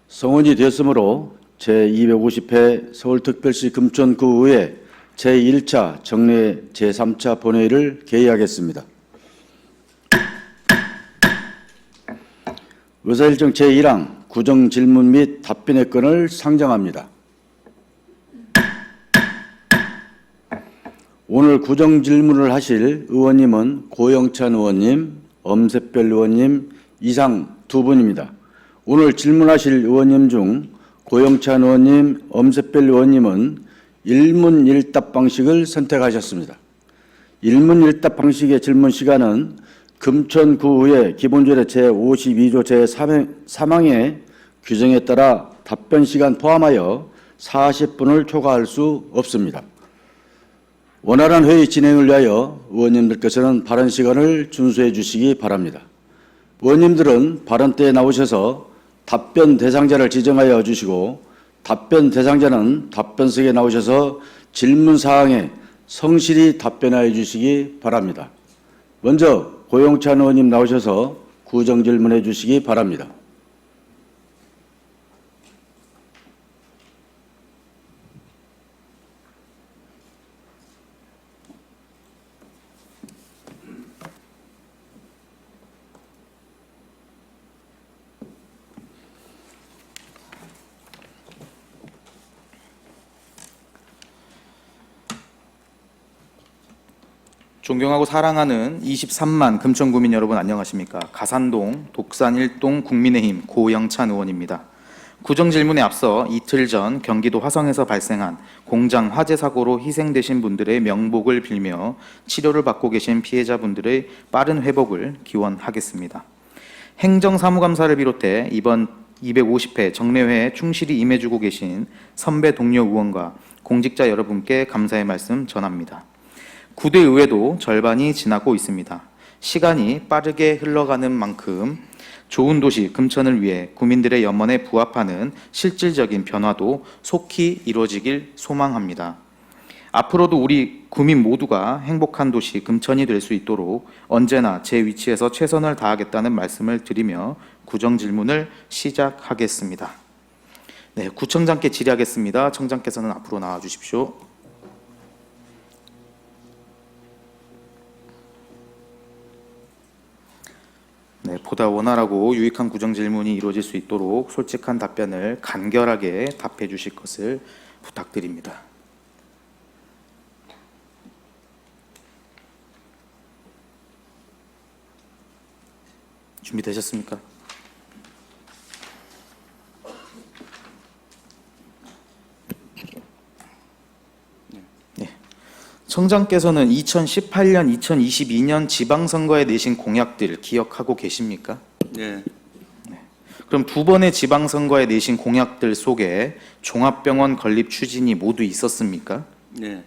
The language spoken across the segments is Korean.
성원이 되었으므로 제250회 서울특별시 금천구의회 제1차 정례 제3차 본회의를 개의하겠습니다. 의사일정 제1항 구정질문 및 답변의 건을 상정합니다. 오늘 구정질문을 하실 의원님은 고영찬 의원님, 엄세별 의원님 이상 두 분입니다. 오늘 질문하실 의원님 중 고영찬 의원님, 엄세별 의원님은 일문일답 방식을 선택하셨습니다. 일문일답 방식의 질문 시간은 금천구의회 기본조례 제52조 제3항의 규정에 따라 답변 시간 포함하여 40분을 초과할 수 없습니다. 원활한 회의 진행을 위하여 의원님들께서는 발언 시간을 준수해 주시기 바랍니다. 의원님들은 발언 때에 나오셔서 답변 대상자를 지정하여 주시고 답변 대상자는 답변석에 나오셔서 질문 사항에 성실히 답변하여 주시기 바랍니다. 먼저 고영찬 의원님 나오셔서 구정 질문해 주시기 바랍니다. 존경하고 사랑하는 23만 금천구민 여러분 안녕하십니까? 가산동 독산 1동 국민의힘 고영찬 의원입니다. 구정질문에 앞서 이틀 전 경기도 화성에서 발생한 공장 화재 사고로 희생되신 분들의 명복을 빌며 치료를 받고 계신 피해자분들의 빠른 회복을 기원하겠습니다. 행정사무감사를 비롯해 이번 250회 정례회에 충실히 임해주고 계신 선배 동료 의원과 공직자 여러분께 감사의 말씀 전합니다. 구대 의회도 절반이 지나고 있습니다. 시간이 빠르게 흘러가는 만큼 좋은 도시 금천을 위해 구민들의 염원에 부합하는 실질적인 변화도 속히 이루어지길 소망합니다. 앞으로도 우리 구민 모두가 행복한 도시 금천이 될 수 있도록 언제나 제 위치에서 최선을 다하겠다는 말씀을 드리며 구정질문을 시작하겠습니다. 네, 구청장께 질의하겠습니다. 청장께서는 앞으로 나와 주십시오. 네, 보다 원활하고 유익한 구정질문이 이루어질 수 있도록 솔직한 답변을 간결하게 답해 주실 것을 부탁드립니다. 준비되셨습니까? 네. 청장께서는 2018년, 2022년 지방선거에 내신 공약들 기억하고 계십니까? 네. 그럼 두 번의 지방선거에 내신 공약들 속에 종합병원 건립 추진이 모두 있었습니까? 네.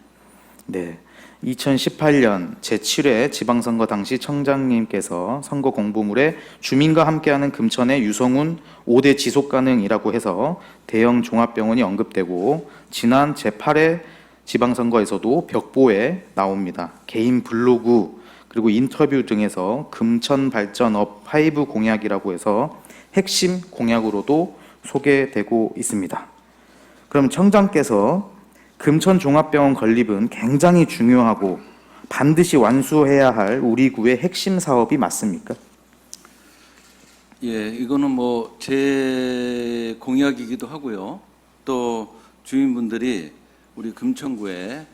네. 2018년 제7회 지방선거 당시 청장님께서 선거 공보물에 주민과 함께하는 금천의 유성훈 5대 지속가능이라고 해서 대형 종합병원이 언급되고 지난 제8회 지방선거에서도 벽보에 나옵니다. 개인 블로그 그리고 인터뷰 등에서 금천 발전업 5 공약이라고 해서 핵심 공약으로도 소개되고 있습니다. 그럼 청장께서 금천 종합병원 건립은 굉장히 중요하고 반드시 완수해야 할 우리 구의 핵심 사업이 맞습니까? 예, 이거는 뭐 제 공약이기도 하고요. 또 주민분들이 우리 금천구의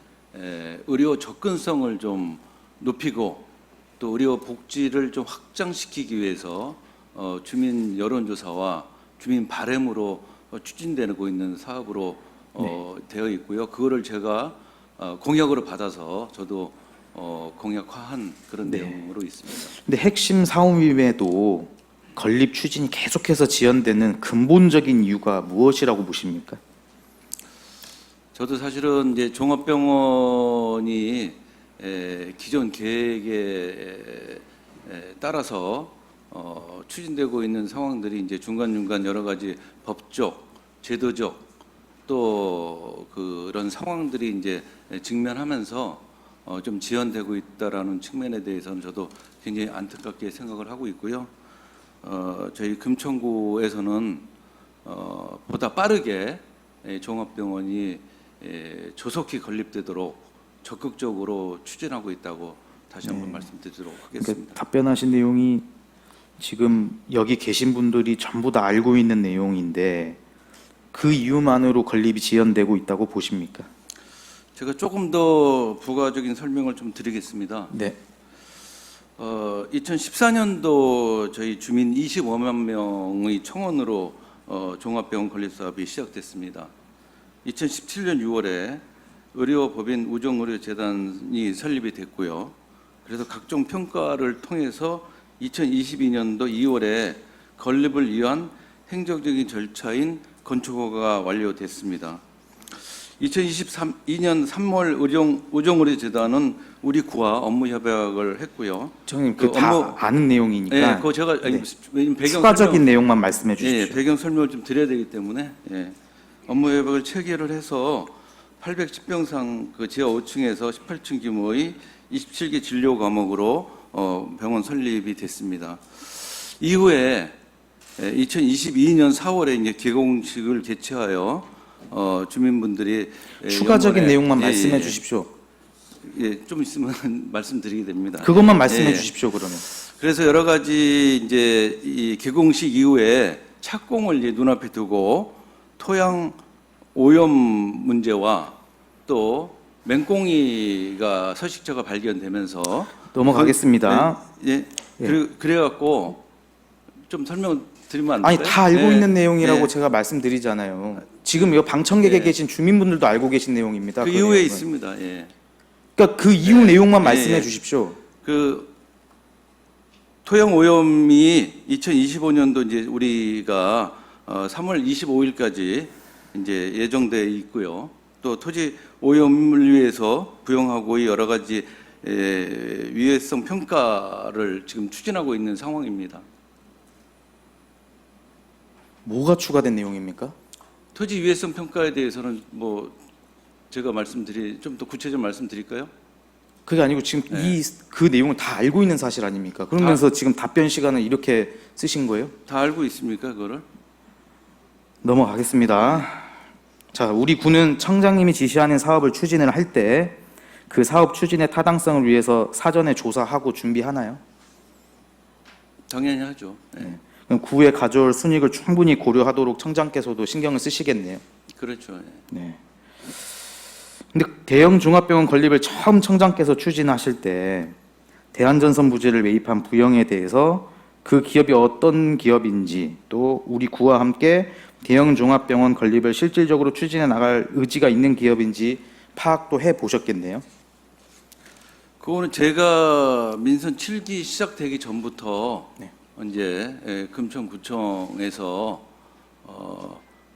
의료 접근성을 좀 높이고 또 의료 복지를 좀 확장시키기 위해서 주민 여론조사와 주민 바람으로 추진되고 있는 사업으로 되어 있고요. 그거를 제가 공약으로 받아서 저도 공약화한 그런 내용으로 있습니다. 근데 핵심 사업임에도 건립 추진이 계속해서 지연되는 근본적인 이유가 무엇이라고 보십니까? 저도 사실은 이제 종합병원이 기존 계획에 따라서 추진되고 있는 상황들이 이제 중간중간 여러 가지 법적, 제도적 또 그런 상황들이 이제 직면하면서 좀 지연되고 있다라는 측면에 대해서는 저도 굉장히 안타깝게 생각을 하고 있고요. 저희 금천구에서는 보다 빠르게 종합병원이 조속히 건립되도록 적극적으로 추진하고 있다고 다시 한번 말씀드리도록 하겠습니다. 그러니까 답변하신 내용이 지금 여기 계신 분들이 전부 다 알고 있는 내용인데 그 이유만으로 건립이 지연되고 있다고 보십니까? 제가 조금 더 부가적인 설명을 좀 드리겠습니다. 네. 2014년도 저희 주민 25만 명의 청원으로 종합병원 건립 사업이 시작됐습니다. 2017년 6월에 의료법인 우정의료재단이 설립이 됐고요. 그래서 각종 평가를 통해서 2022년도 2월에 건립을 위한 행정적인 절차인 건축허가가 완료됐습니다. 2022년 3월 우정의료재단은 우리 구와 업무 협약을 했고요. 정님 그 다 업무- 아는 내용이니까 예, 그거 제가 네. 배경 추가적인 설명, 내용만 말씀해 주십시오. 예, 배경 설명을 좀 드려야 되기 때문에 업무 협약을 체결을 해서 810병상 그 지하 5층에서 18층 규모의 27개 진료 과목으로 병원 설립이 됐습니다. 이후에 2022년 4월에 이제 개공식을 개최하여 주민분들이 추가적인 연간에- 내용만 예, 말씀해 예, 주십시오. 예, 좀 있으면 말씀드리게 됩니다. 그것만 말씀해 예. 주십시오. 그러면. 그래서 여러 가지 이제 이 개공식 이후에 착공을 이제 눈앞에 두고 토양 오염 문제와 또 맹꽁이가 서식처가 발견되면서 넘어가겠습니다. 예. 그래갖고 좀 설명 드리면 안 아니 될까요? 다 알고 예. 있는 내용이라고 예. 제가 말씀드리잖아요. 지금 이거 방청객에 예. 계신 주민분들도 알고 계신 내용입니다. 그 그 이후에 내용은. 있습니다. 예. 그러니까 그 이후 내용만 예, 말씀해 예. 주십시오. 그 토양 오염이 2025년도 이제 우리가 3월 25일까지 이제 예정돼 있고요. 또 토지 오염을 위해서 부용하고의 여러 가지 위해성 평가를 지금 추진하고 있는 상황입니다. 뭐가 추가된 내용입니까? 토지 위해성 평가에 대해서는 뭐 제가 좀 더 구체적으로 말씀드릴까요? 그게 아니고 지금 네. 그 내용을 다 알고 있는 사실 아닙니까? 그러면서 지금 답변 시간을 이렇게 쓰신 거예요? 다 알고 있습니까, 그거를? 넘어가겠습니다. 자, 우리 군은 청장님이 지시하는 사업을 추진을 할 때 그 사업 추진의 타당성을 위해서 사전에 조사하고 준비하나요? 당연히 하죠. 예. 네. 그럼 구에 가져올 순익을 충분히 고려하도록 청장께서도 신경을 쓰시겠네요. 그렇죠. 예. 네. 근데 대형 종합병원 건립을 처음 청장께서 추진하실 때 대한전선 부지를 매입한 부영에 대해서 그 기업이 어떤 기업인지 또 우리 구와 함께 대형 종합병원 건립을 실질적으로 추진해 나갈 의지가 있는 기업인지 파악도 해 보셨겠네요. 그거는 제가 민선 7기 시작되기 전부터 네. 이제 금천구청에서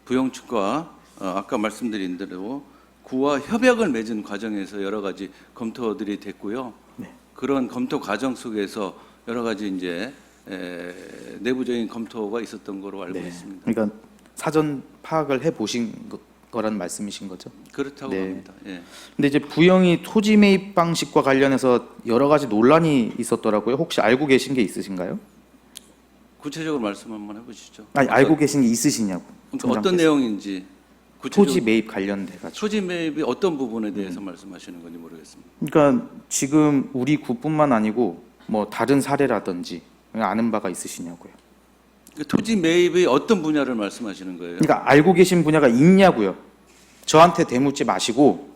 부영 측과 아까 말씀드린 대로 구와 협약을 맺은 과정에서 여러 가지 검토들이 됐고요. 네. 그런 검토 과정 속에서 여러 가지 이제 내부적인 검토가 있었던 거로 알고 있습니다. 그러니까 사전 파악을 해 보신 거라는 말씀이신 거죠? 그렇다고 네. 합니다. 예. 근데 이제 부영이 토지 매입 방식과 관련해서 여러 가지 논란이 있었더라고요. 혹시 알고 계신 게 있으신가요? 구체적으로 말씀 한번 해보시죠. 아니 알고 계신 게 있으시냐고. 그러니까 어떤 청장께서. 내용인지 구체적으로 토지 매입 관련돼 가지고. 토지 매입이 어떤 부분에 대해서 말씀하시는 건지 모르겠습니다. 그러니까 지금 우리 구뿐만 아니고 뭐 다른 사례라든지 아는 바가 있으시냐고요. 그 토지 매입의 어떤 분야를 말씀하시는 거예요? 그러니까 알고 계신 분야가 있냐고요. 저한테 대묻지 마시고.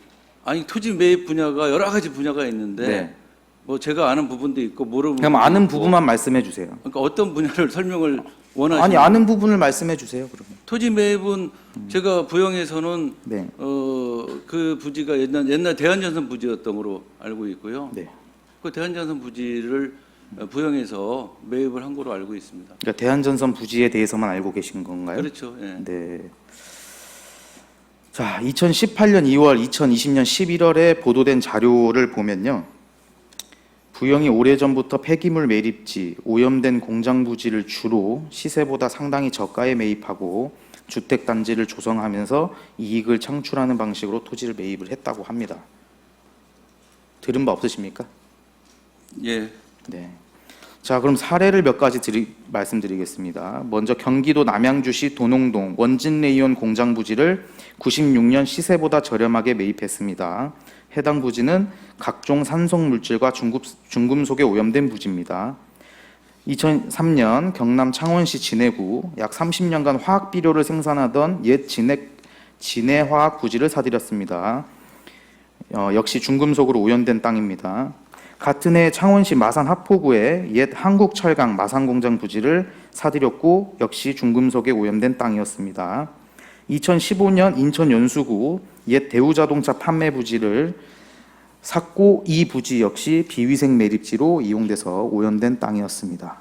아니 토지 매입 분야가 여러 가지 분야가 있는데 네. 뭐 제가 아는 부분도 있고 모르는 그럼 부분도 아는 있고. 부분만 말씀해 주세요. 그러니까 어떤 분야를 설명을 원하시는 아니 아는 부분을 말씀해 주세요. 그러면. 토지 매입은 제가 부영에서는 네. 그 부지가 옛날 대한전선 부지였던 걸로 알고 있고요. 네. 그 대한전선 부지를 부영에서 매입을 한 걸로 알고 있습니다. 그러니까 대한전선 부지에 대해서만 알고 계신 건가요? 그렇죠. 예. 네. 자, 2018년 2월, 2020년 11월에 보도된 자료를 보면요. 부영이 오래전부터 폐기물 매립지, 오염된 공장 부지를 주로 시세보다 상당히 저가에 매입하고 주택 단지를 조성하면서 이익을 창출하는 방식으로 토지를 매입을 했다고 합니다. 들은 바 없으십니까? 예. 네. 자, 그럼 사례를 몇 가지 말씀드리겠습니다. 먼저 경기도 남양주시 도농동 원진레이온 공장 부지를 96년 시세보다 저렴하게 매입했습니다. 해당 부지는 각종 산성 물질과 중금속에 오염된 부지입니다. 2003년 경남 창원시 진해구 약 30년간 화학 비료를 생산하던 옛 진해화학 부지를 사들였습니다. 역시 중금속으로 오염된 땅입니다. 같은 해 창원시 마산 하포구에 옛 한국철강 마산공장 부지를 사들였고 역시 중금속에 오염된 땅이었습니다. 2015년 인천 연수구 옛 대우자동차 판매 부지를 샀고 이 부지 역시 비위생 매립지로 이용돼서 오염된 땅이었습니다.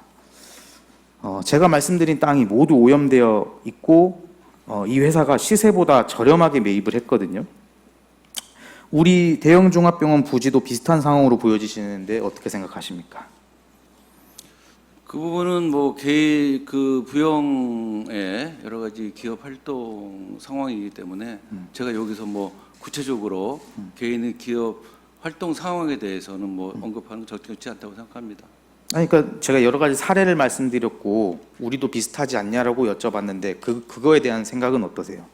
제가 말씀드린 땅이 모두 오염되어 있고 이 회사가 시세보다 저렴하게 매입을 했거든요. 우리 대형 종합병원 부지도 비슷한 상황으로 보여지시는데 어떻게 생각하십니까? 그 부분은 뭐 그 부영의 여러 가지 기업 활동 상황이기 때문에 제가 여기서 뭐 구체적으로 개인의 기업 활동 상황에 대해서는 뭐 언급하는 건 적절치 않다고 생각합니다. 아니, 그러니까 제가 여러 가지 사례를 말씀드렸고 우리도 비슷하지 않냐라고 여쭤봤는데 그거에 대한 생각은 어떠세요?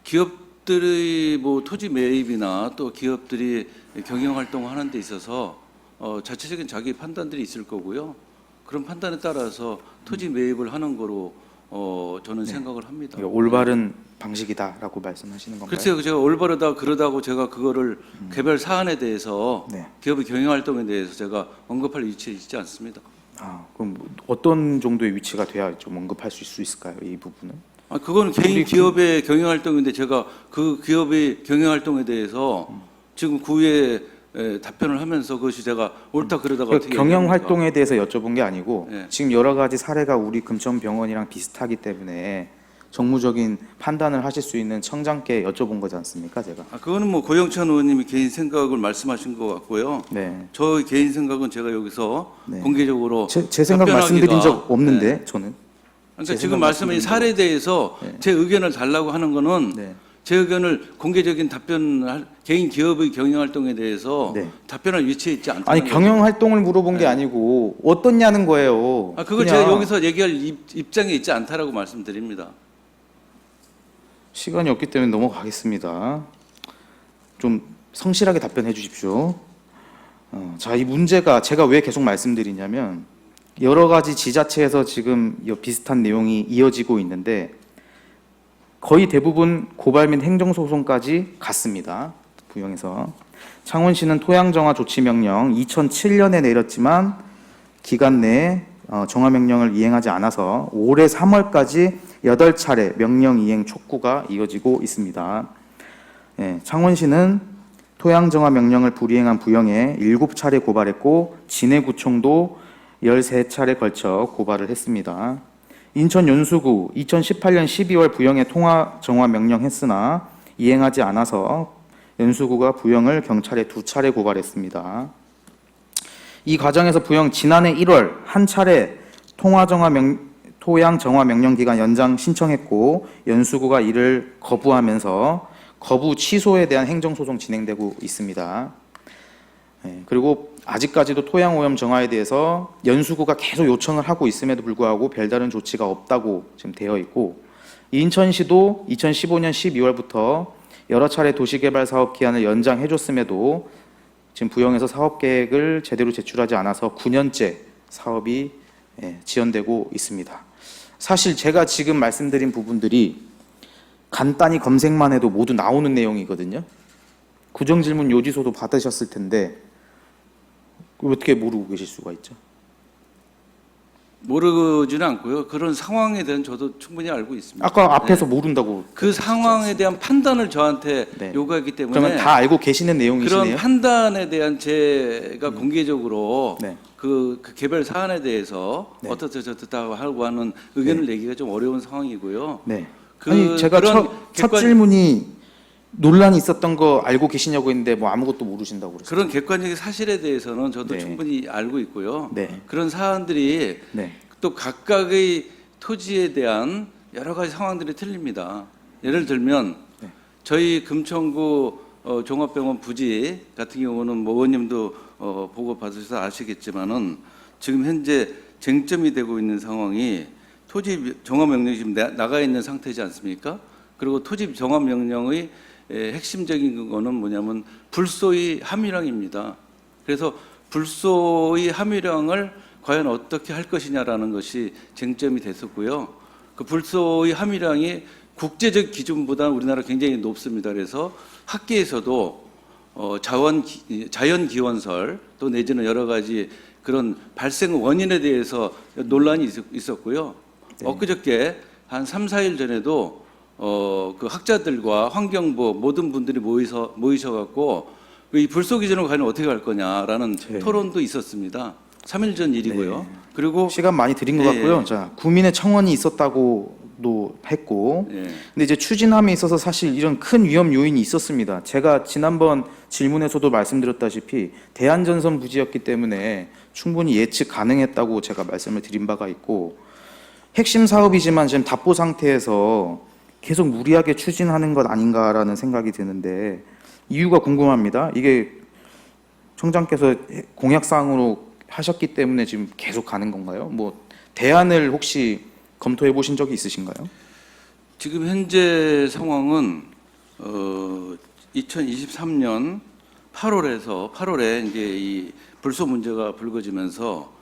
기업들의 뭐 토지 매입이나 또 기업들이 경영 활동을 하는 데 있어서 자체적인 자기 판단들이 있을 거고요. 그런 판단에 따라서 토지 매입을 하는 거로 저는 생각을 합니다. 올바른 방식이다라고 말씀하시는 건가요? 글쎄요, 제가 올바르다 그러다고 제가 그거를 개별 사안에 대해서 네. 기업의 경영 활동에 대해서 제가 언급할 위치에 있지 않습니다. 그럼 어떤 정도의 위치가 돼야 좀 언급할 수 있을까요? 이 부분은? 그건 개인 기업의 경영 활동인데 제가 그 기업의 경영 활동에 대해서 지금 구에 답변을 하면서 그것이 제가 옳다 그러다가 그 어떻게 경영 얘기합니까? 활동에 대해서 여쭤본 게 아니고 네. 지금 여러 가지 사례가 우리 금천병원이랑 비슷하기 때문에 정무적인 판단을 하실 수 있는 청장께 여쭤본 거지 않습니까, 제가? 그거는 뭐 고영찬 의원님이 개인 생각을 말씀하신 것 같고요. 네. 저 개인 생각은 제가 여기서 네. 공개적으로 제 생각 답변하기가- 말씀드린 적 없는데 저는. 그러니까 제 지금 생각 말씀하신 사례에 대해서 네. 제 의견을 달라고 하는 거는 네. 제 의견을 공개적인 개인 기업의 경영 활동에 대해서 네. 답변할 위치에 있지 않다는 아니 거죠. 경영 활동을 물어본 게 아니고 어떻냐는 거예요. 그걸 그냥 제가 여기서 얘기할 입장에 있지 않다라고 말씀드립니다. 시간이 없기 때문에 넘어가겠습니다. 좀 성실하게 답변해 주십시오. 자, 이 문제가 제가 왜 계속 말씀드리냐면 여러 가지 지자체에서 지금 비슷한 내용이 이어지고 있는데 거의 대부분 고발 및 행정소송까지 갔습니다. 부영에서. 창원시는 토양정화 조치명령 2007년에 내렸지만 기간 내에 정화명령을 이행하지 않아서 올해 3월까지 8차례 명령 이행 촉구가 이어지고 있습니다. 창원시는 토양정화 명령을 불이행한 부영에 7차례 고발했고 진해구청도 13차례 걸쳐 고발을 했습니다. 인천 연수구 2018년 12월 부영에 토양정화 명령했으나 이행하지 않아서 연수구가 부영을 경찰에 2차례 고발했습니다. 이 과정에서 부영 지난해 1월 한 차례 토양정화 명령 기간 연장 신청했고 연수구가 이를 거부하면서 거부 취소에 대한 행정소송 진행되고 있습니다. 그리고 아직까지도 토양오염 정화에 대해서 연수구가 계속 요청을 하고 있음에도 불구하고 별다른 조치가 없다고 지금 되어 있고 인천시도 2015년 12월부터 여러 차례 도시개발 사업 기한을 연장해줬음에도 지금 부영에서 사업 계획을 제대로 제출하지 않아서 9년째 사업이 지연되고 있습니다. 사실 제가 지금 말씀드린 부분들이 간단히 검색만 해도 모두 나오는 내용이거든요. 구정질문 요지서도 받으셨을 텐데 어떻게 모르고 계실 수가 있죠? 모르지는 않고요. 그런 상황에 대한 저도 충분히 알고 있습니다. 아까 앞에서 모른다고 그 상황에 대한 판단을 저한테 네. 요구했기 때문에 그러면 다 알고 계시는 내용이시네요? 그런 판단에 대한 제가 공개적으로 네. 그 개별 사안에 대해서 네. 어떻다 하고 하는 의견을 내기가 좀 어려운 상황이고요. 네. 그- 아니 제가 그런 첫 객관- 질문이 논란이 있었던 거 알고 계시냐고 했는데 뭐 아무것도 모르신다고 그랬어요. 그런 객관적인 사실에 대해서는 저도 네. 충분히 알고 있고요. 네. 그런 사안들이 네. 또 각각의 토지에 대한 여러 가지 상황들이 틀립니다. 예를 들면 네. 저희 금천구 종합병원 부지 같은 경우는 뭐 의원님도 보고 받으셔서 아시겠지만은 지금 현재 쟁점이 되고 있는 상황이 토지 정화 명령이 지금 나가 있는 상태지 않습니까? 그리고 토지 정화 명령의 핵심적인 거는 뭐냐면 불소의 함유량입니다. 그래서 불소의 함유량을 과연 어떻게 할 것이냐라는 것이 쟁점이 됐었고요. 그 불소의 함유량이 국제적 기준보다 우리나라 굉장히 높습니다. 그래서 학계에서도 자연 기원설 또 내지는 여러 가지 그런 발생 원인에 대해서 논란이 있었고요. 네. 엊그저께 한 3, 4일 전에도 그 학자들과 환경부 모든 분들이 모이셔갖고 이 불소 기준을 과연 어떻게 할 거냐라는 네. 토론도 있었습니다. 3일 전 일이고요. 네. 그리고 시간 많이 드린 것 예, 같고요. 예. 자, 구민의 청원이 있었다고도 했고, 예. 근데 이제 추진함에 있어서 사실 이런 큰 위험 요인이 있었습니다. 제가 지난번 질문에서도 말씀드렸다시피 대한전선 부지였기 때문에 충분히 예측 가능했다고 제가 말씀을 드린 바가 있고, 핵심 사업이지만 지금 답보 상태에서 계속 무리하게 추진하는 것 아닌가라는 생각이 드는데 이유가 궁금합니다. 이게 청장께서 공약사항으로 하셨기 때문에 지금 계속 가는 건가요? 뭐 대안을 혹시 검토해 보신 적이 있으신가요? 지금 현재 상황은 2023년 8월에 이제 이 불소 문제가 불거지면서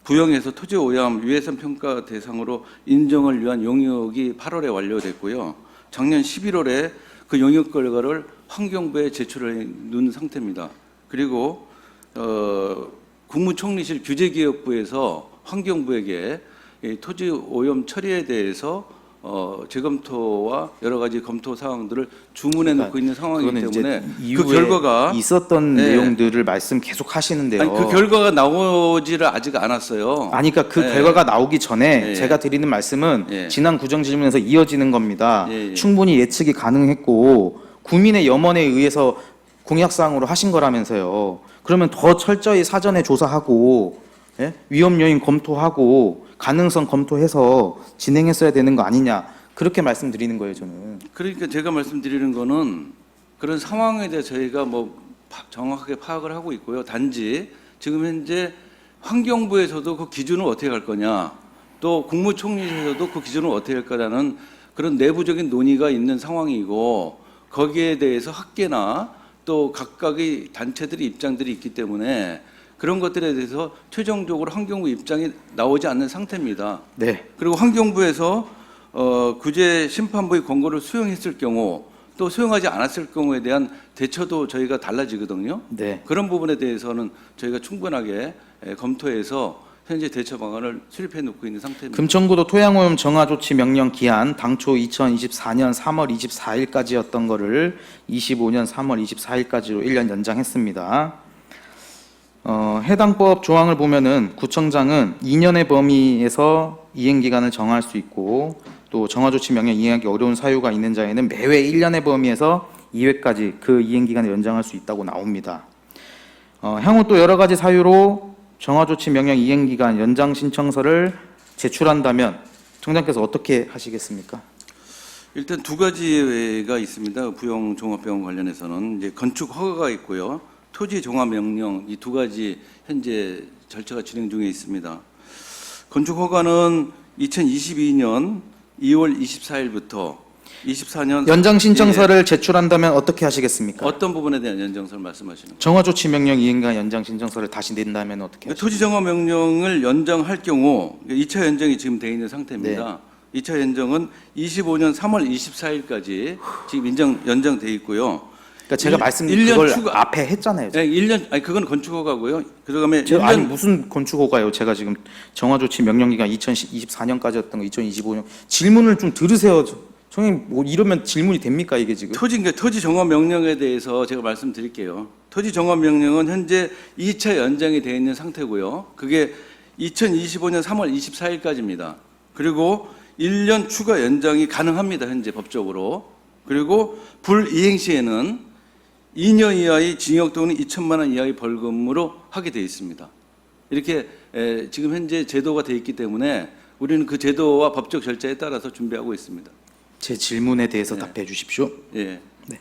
부영에서 토지 오염 위해성 평가 대상으로 인정을 위한 용역이 8월에 완료됐고요. 작년 11월에 그 용역 결과를 환경부에 제출해 놓은 상태입니다. 그리고 국무총리실 규제기획부에서 환경부에게 이 토지 오염 처리에 대해서 재검토와 여러 가지 검토 사항들을 주문해 놓고 있는 상황이기 그거는 때문에 이제 그 결과가 있었던 네. 내용들을 말씀 계속 하시는데요. 아니, 그 결과가 나오지를 아직 않았어요. 아니, 그러니까 그 네. 결과가 나오기 전에 네. 제가 드리는 말씀은 네. 지난 구정 질문에서 이어지는 겁니다. 네. 충분히 예측이 가능했고 국민의 염원에 의해서 공약사항으로 하신 거라면서요. 그러면 더 철저히 사전에 조사하고 예? 위험 요인 검토하고 가능성 검토해서 진행했어야 되는 거 아니냐 그렇게 말씀드리는 거예요, 저는. 그러니까 제가 말씀드리는 거는 그런 상황에 대해 저희가 뭐 정확하게 파악을 하고 있고요. 단지 지금 현재 환경부에서도 그 기준을 어떻게 할 거냐, 또 국무총리실에서도 그 기준을 어떻게 할 거라는 그런 내부적인 논의가 있는 상황이고 거기에 대해서 학계나 또 각각의 단체들의 입장들이 있기 때문에 그런 것들에 대해서 최종적으로 환경부 입장이 나오지 않는 상태입니다. 네. 그리고 환경부에서 규제 심판부의 권고를 수용했을 경우 또 수용하지 않았을 경우에 대한 대처도 저희가 달라지거든요. 네. 그런 부분에 대해서는 저희가 충분하게 검토해서 현재 대처 방안을 수립해 놓고 있는 상태입니다. 금천구도 토양오염 정화 조치 명령 기한 당초 2024년 3월 24일까지였던 거를 25년 3월 24일까지로 1년 연장했습니다. 해당 법 조항을 보면은 구청장은 2년의 범위에서 이행 기간을 정할 수 있고 또 정화 조치 명령 이행하기 어려운 사유가 있는 자에는 매회 1년의 범위에서 2회까지 그 이행 기간을 연장할 수 있다고 나옵니다. 향후 또 여러 가지 사유로 정화 조치 명령 이행 기간 연장 신청서를 제출한다면 청장께서 어떻게 하시겠습니까? 일단 두 가지가 있습니다. 부영 종합병원 관련해서는 이제 건축 허가가 있고요. 토지 종합 명령 이 두 가지 현재 절차가 진행 중에 있습니다. 건축 허가는 2022년 2월 24일부터 24년 연장 신청서를 제출한다면 어떻게 하시겠습니까? 어떤 부분에 대한 연장서를 말씀하시는 거예요? 정화 조치 명령 이행기간 연장 신청서를 다시 낸다면 어떻게 하시겠습니까? 토지 정화 명령을 연장할 경우 2차 연장이 지금 돼 있는 상태입니다. 2차 연장은 25년 3월 24일까지 지금 연장돼 있고요. 그러니까 제가 말씀 1년 그걸 추가 앞에 했잖아요. 네, 1년 아니 그건 건축 허가고요. 그다음에 제가 1년 아니 무슨 건축허가요? 제가 지금 정화조치 명령기간 2024년까지였던 거 2025년 질문을 좀 들으세요. 총님 뭐 이러면 질문이 됩니까 이게 지금? 토지 정화 명령에 대해서 제가 말씀드릴게요. 토지 정화 명령은 현재 2차 연장이 되어 있는 상태고요. 그게 2025년 3월 24일까지입니다. 그리고 1년 추가 연장이 가능합니다. 현재 법적으로. 그리고 불이행 시에는 2년 이하의 징역 또는 2천만 원 이하의 벌금으로 하게 되어 있습니다. 이렇게 지금 현재 제도가 되어 있기 때문에 우리는 그 제도와 법적 절차에 따라서 준비하고 있습니다. 제 질문에 대해서 답해 주십시오. 예. 네.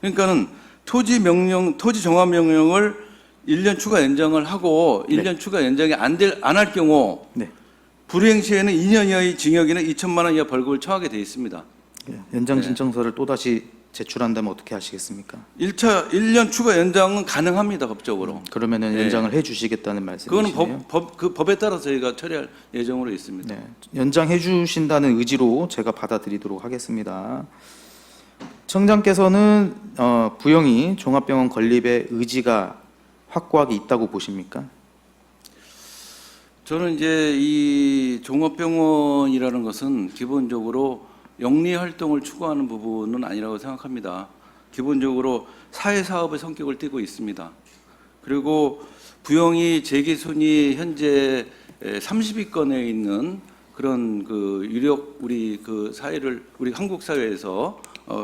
그러니까는 토지 정화 명령을 1년 추가 연장을 하고 1년 추가 연장이 안 할 경우 네. 불이행 시에는 2년 이하의 징역이나 2천만 원 이하 벌금을 처하게 되어 있습니다. 예, 연장 신청서를 또다시 제출한다면 어떻게 하시겠습니까? 1년 추가 연장은 가능합니다, 법적으로. 그러면은 네. 연장을 해주시겠다는 말씀이시네요. 그거는 그 법에 따라 저희가 처리할 예정으로 있습니다. 네, 연장해 주신다는 의지로 제가 받아들이도록 하겠습니다. 청장께서는 부영이 종합병원 건립의 의지가 확고하게 있다고 보십니까? 저는 이제 이 종합병원이라는 것은 기본적으로 영리 활동을 추구하는 부분은 아니라고 생각합니다. 기본적으로 사회사업의 성격을 띠고 있습니다. 그리고 부영이 재기순위 현재 30위권에 있는 그런 그 유력 우리 그 사회를 우리 한국 사회에서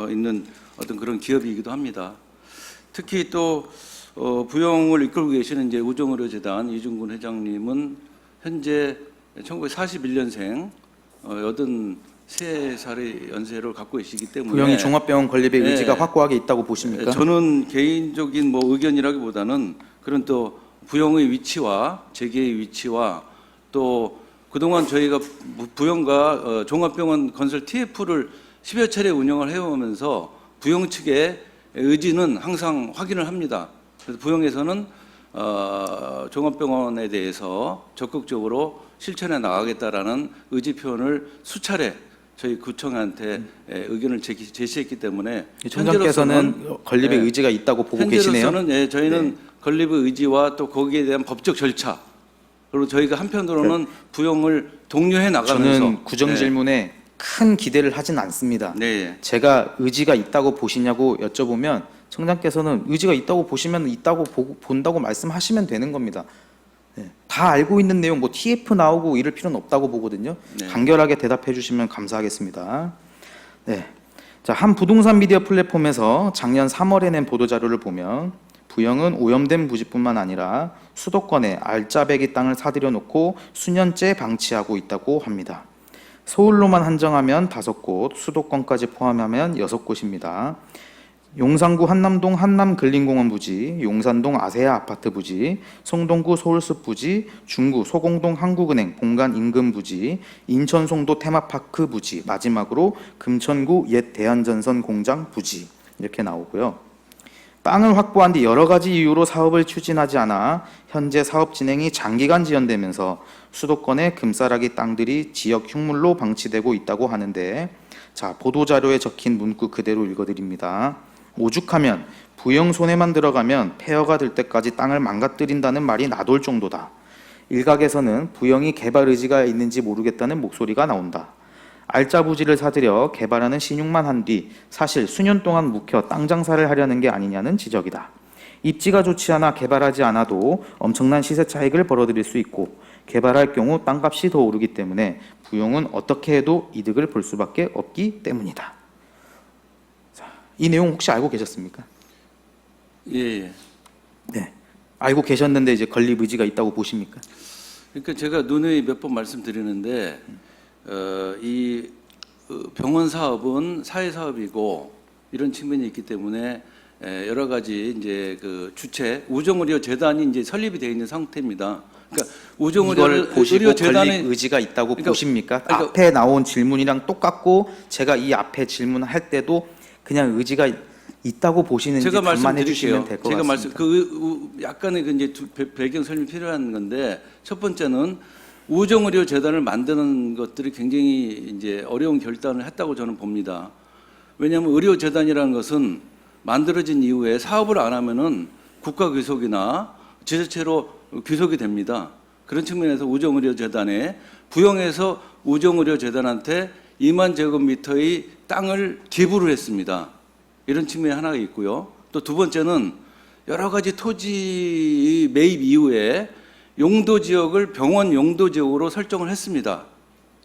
있는 어떤 그런 기업이기도 합니다. 특히 또 부영을 이끌고 계시는 이제 우정의료재단 이중근 회장님은 현재 1941년생 83살의 연세를 갖고 계시기 때문에 부영이 종합병원 건립의 네. 의지가 확고하게 있다고 보십니까? 저는 개인적인 뭐 의견이라기보다는 그런 또 부영의 위치와 재계의 위치와 또 그동안 저희가 부영과 종합병원 건설 TF를 10여 차례 운영을 해오면서 부영 측의 의지는 항상 확인을 합니다. 그래서 부영에서는 종합병원에 대해서 적극적으로 실천해 나가겠다라는 의지 표현을 수차례 저희 구청한테 의견을 제시했기 때문에 청장께서는 건립의 예, 의지가 있다고 보고 계시네요. 현재로서는 예, 저희는 건립의 의지와 또 거기에 대한 법적 절차 그리고 저희가 한편으로는 부영을 독려해 나가면서 저는 구정 질문에 큰 기대를 하진 않습니다. 네. 제가 의지가 있다고 보시냐고 여쭤보면 청장께서는 의지가 있다고 보시면 있다고 본다고 말씀하시면 되는 겁니다. 네. 다 알고 있는 내용 뭐 TF 나오고 이럴 필요는 없다고 보거든요. 네. 간결하게 대답해 주시면 감사하겠습니다. 네. 자, 한 부동산 미디어 플랫폼에서 작년 3월에 낸 보도 자료를 보면 부영은 오염된 부지뿐만 아니라 수도권에 알짜배기 땅을 사들여 놓고 수년째 방치하고 있다고 합니다. 서울로만 한정하면 5곳, 수도권까지 포함하면 6곳입니다. 용산구 한남동 한남근린공원 부지, 용산동 아세아 아파트 부지, 송동구 서울숲 부지, 중구 소공동 한국은행 본관 인근 부지, 인천 송도 테마파크 부지, 마지막으로 금천구 옛 대한전선 공장 부지 이렇게 나오고요. 땅을 확보한 뒤 여러 가지 이유로 사업을 추진하지 않아 현재 사업 진행이 장기간 지연되면서 수도권의 금싸라기 땅들이 지역 흉물로 방치되고 있다고 하는데, 자, 보도자료에 적힌 문구 그대로 읽어드립니다. 오죽하면 부영 손에만 들어가면 폐허가 될 때까지 땅을 망가뜨린다는 말이 나돌 정도다. 일각에서는 부영이 개발 의지가 있는지 모르겠다는 목소리가 나온다. 알짜 부지를 사들여 개발하는 신용만 한 뒤 사실 수년 동안 묵혀 땅 장사를 하려는 게 아니냐는 지적이다. 입지가 좋지 않아 개발하지 않아도 엄청난 시세 차익을 벌어들일 수 있고 개발할 경우 땅값이 더 오르기 때문에 부영은 어떻게 해도 이득을 볼 수밖에 없기 때문이다. 자, 이 내용 혹시 알고 계셨습니까? 예. 네. 알고 계셨는데 이제 건립 의지가 있다고 보십니까? 그러니까 제가 누누이 몇 번 말씀드리는데 이 병원 사업은 사회 사업이고 이런 측면이 있기 때문에 여러 가지 이제 그 주체 우정의료 재단이 이제 설립이 되어 있는 상태입니다. 그러니까 이걸 보시고 의료 재단의 건립 의지가 있다고 그러니까- 보십니까? 그러니까- 앞에 나온 질문이랑 똑같고 제가 이 앞에 질문할 때도 그냥 의지가 있다고 보시는지 제가 답만 해주시면 말씀드릴게요. 될 것 제가 같습니다. 약간의 그 이제 배경 설명이 필요한 건데 첫 번째는 우정의료 재단을 만드는 것들이 굉장히 이제 어려운 결단을 했다고 저는 봅니다. 왜냐하면 의료 재단이라는 것은 만들어진 이후에 사업을 안 하면은 국가 귀속이나 지자체로 귀속이 됩니다. 그런 측면에서 우정의료 재단에 부영에서 우정의료 재단한테 2만 제곱미터의 땅을 기부를 했습니다. 이런 측면이 하나가 있고요. 또 두 번째는 여러 가지 토지 매입 이후에 용도 지역을 병원 용도 지역으로 설정을 했습니다.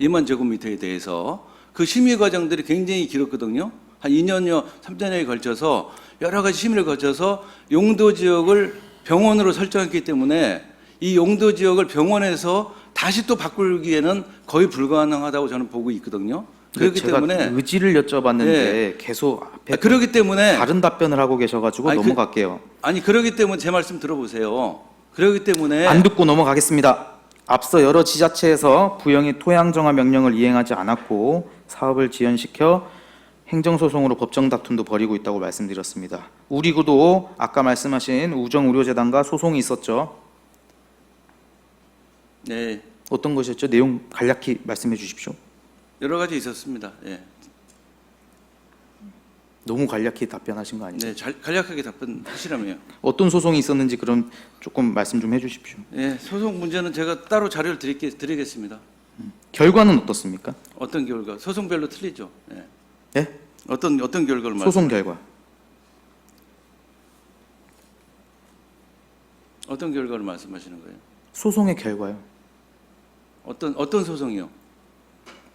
2만 제곱미터에 대해서 그 심의 과정들이 굉장히 길었거든요. 한 2년여, 3년여에 걸쳐서 여러 가지 심의를 거쳐서 용도 지역을 병원으로 설정했기 때문에 이 용도 지역을 병원에서 다시 또 바꾸기에는 거의 불가능하다고 저는 보고 있거든요. 그렇기 제가 때문에 의지를 여쭤봤는데 계속 앞에 그렇기 때문에 다른 답변을 하고 계셔가지고 아니, 넘어갈게요. 그렇기 때문에 제 말씀 들어보세요. 그렇기 때문에 안 듣고 넘어가겠습니다. 앞서 여러 지자체에서 부영이 토양 정화 명령을 이행하지 않았고 사업을 지연시켜 행정소송으로 법정 다툼도 벌이고 있다고 말씀드렸습니다. 우리 구도 아까 말씀하신 우정의료재단과 소송이 있었죠. 네, 어떤 것이었죠? 내용 간략히 말씀해 주십시오. 여러 가지 있었습니다. 예. 너무 간략히 답변하신 거 아니죠? 네, 간략하게 답변하시라며요. 어떤 소송이 있었는지 그럼 조금 말씀 좀 해주십시오. 예, 소송 문제는 제가 따로 자료를 드리겠습니다. 결과는 어떻습니까? 어떤 결과? 소송별로 틀리죠. 예. 네? 어떤 결과를 말씀? 소송 결과. 어떤 결과를 말씀하시는 거예요? 소송의 결과요. 어떤 소송이요?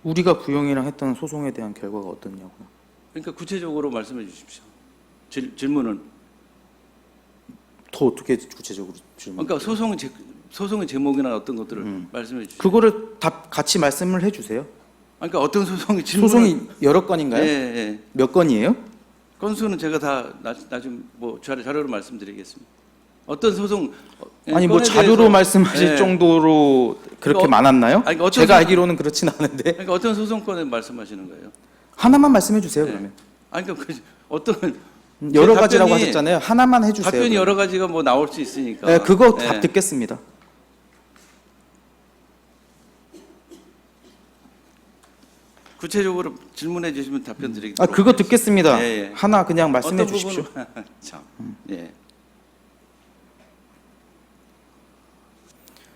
우리가 부영이랑 했던 소송에 대한 결과가 어떻냐고요. 그러니까 구체적으로 말씀해 주십시오. 질문은 더 어떻게 구체적으로 질문? 그러니까 소송의 제목이나 어떤 것들을 말씀해 주십시오. 그거를 다 같이 말씀을 해주세요. 그러니까 어떤 소송이 소송이 여러 건인가요? 예, 예. 몇 건이에요? 건수는 제가 다 나중에 뭐 자료로 말씀드리겠습니다. 어떤 소송 아니 뭐 건에 자료로 대해서- 말씀하실 예. 정도로 그렇게 그러니까 많았나요? 아니, 어떤 제가 소송- 알기로는 그렇진 않은데 그러니까 어떤 소송권에 말씀하시는 거예요? 하나만 말씀해 주세요. 네. 그러면 그러니까 어떤 여러 답변이- 가지라고 하셨잖아요. 하나만 해주세요. 답변이 그러면. 여러 가지가 뭐 나올 수 있으니까. 네, 그거 예. 답 듣겠습니다. 구체적으로 질문해 주시면 답변 드리겠습니다. 아 그거 듣겠습니다. 예, 예. 하나 그냥 말씀해 어떤 주십시오. 부분은 참. 예.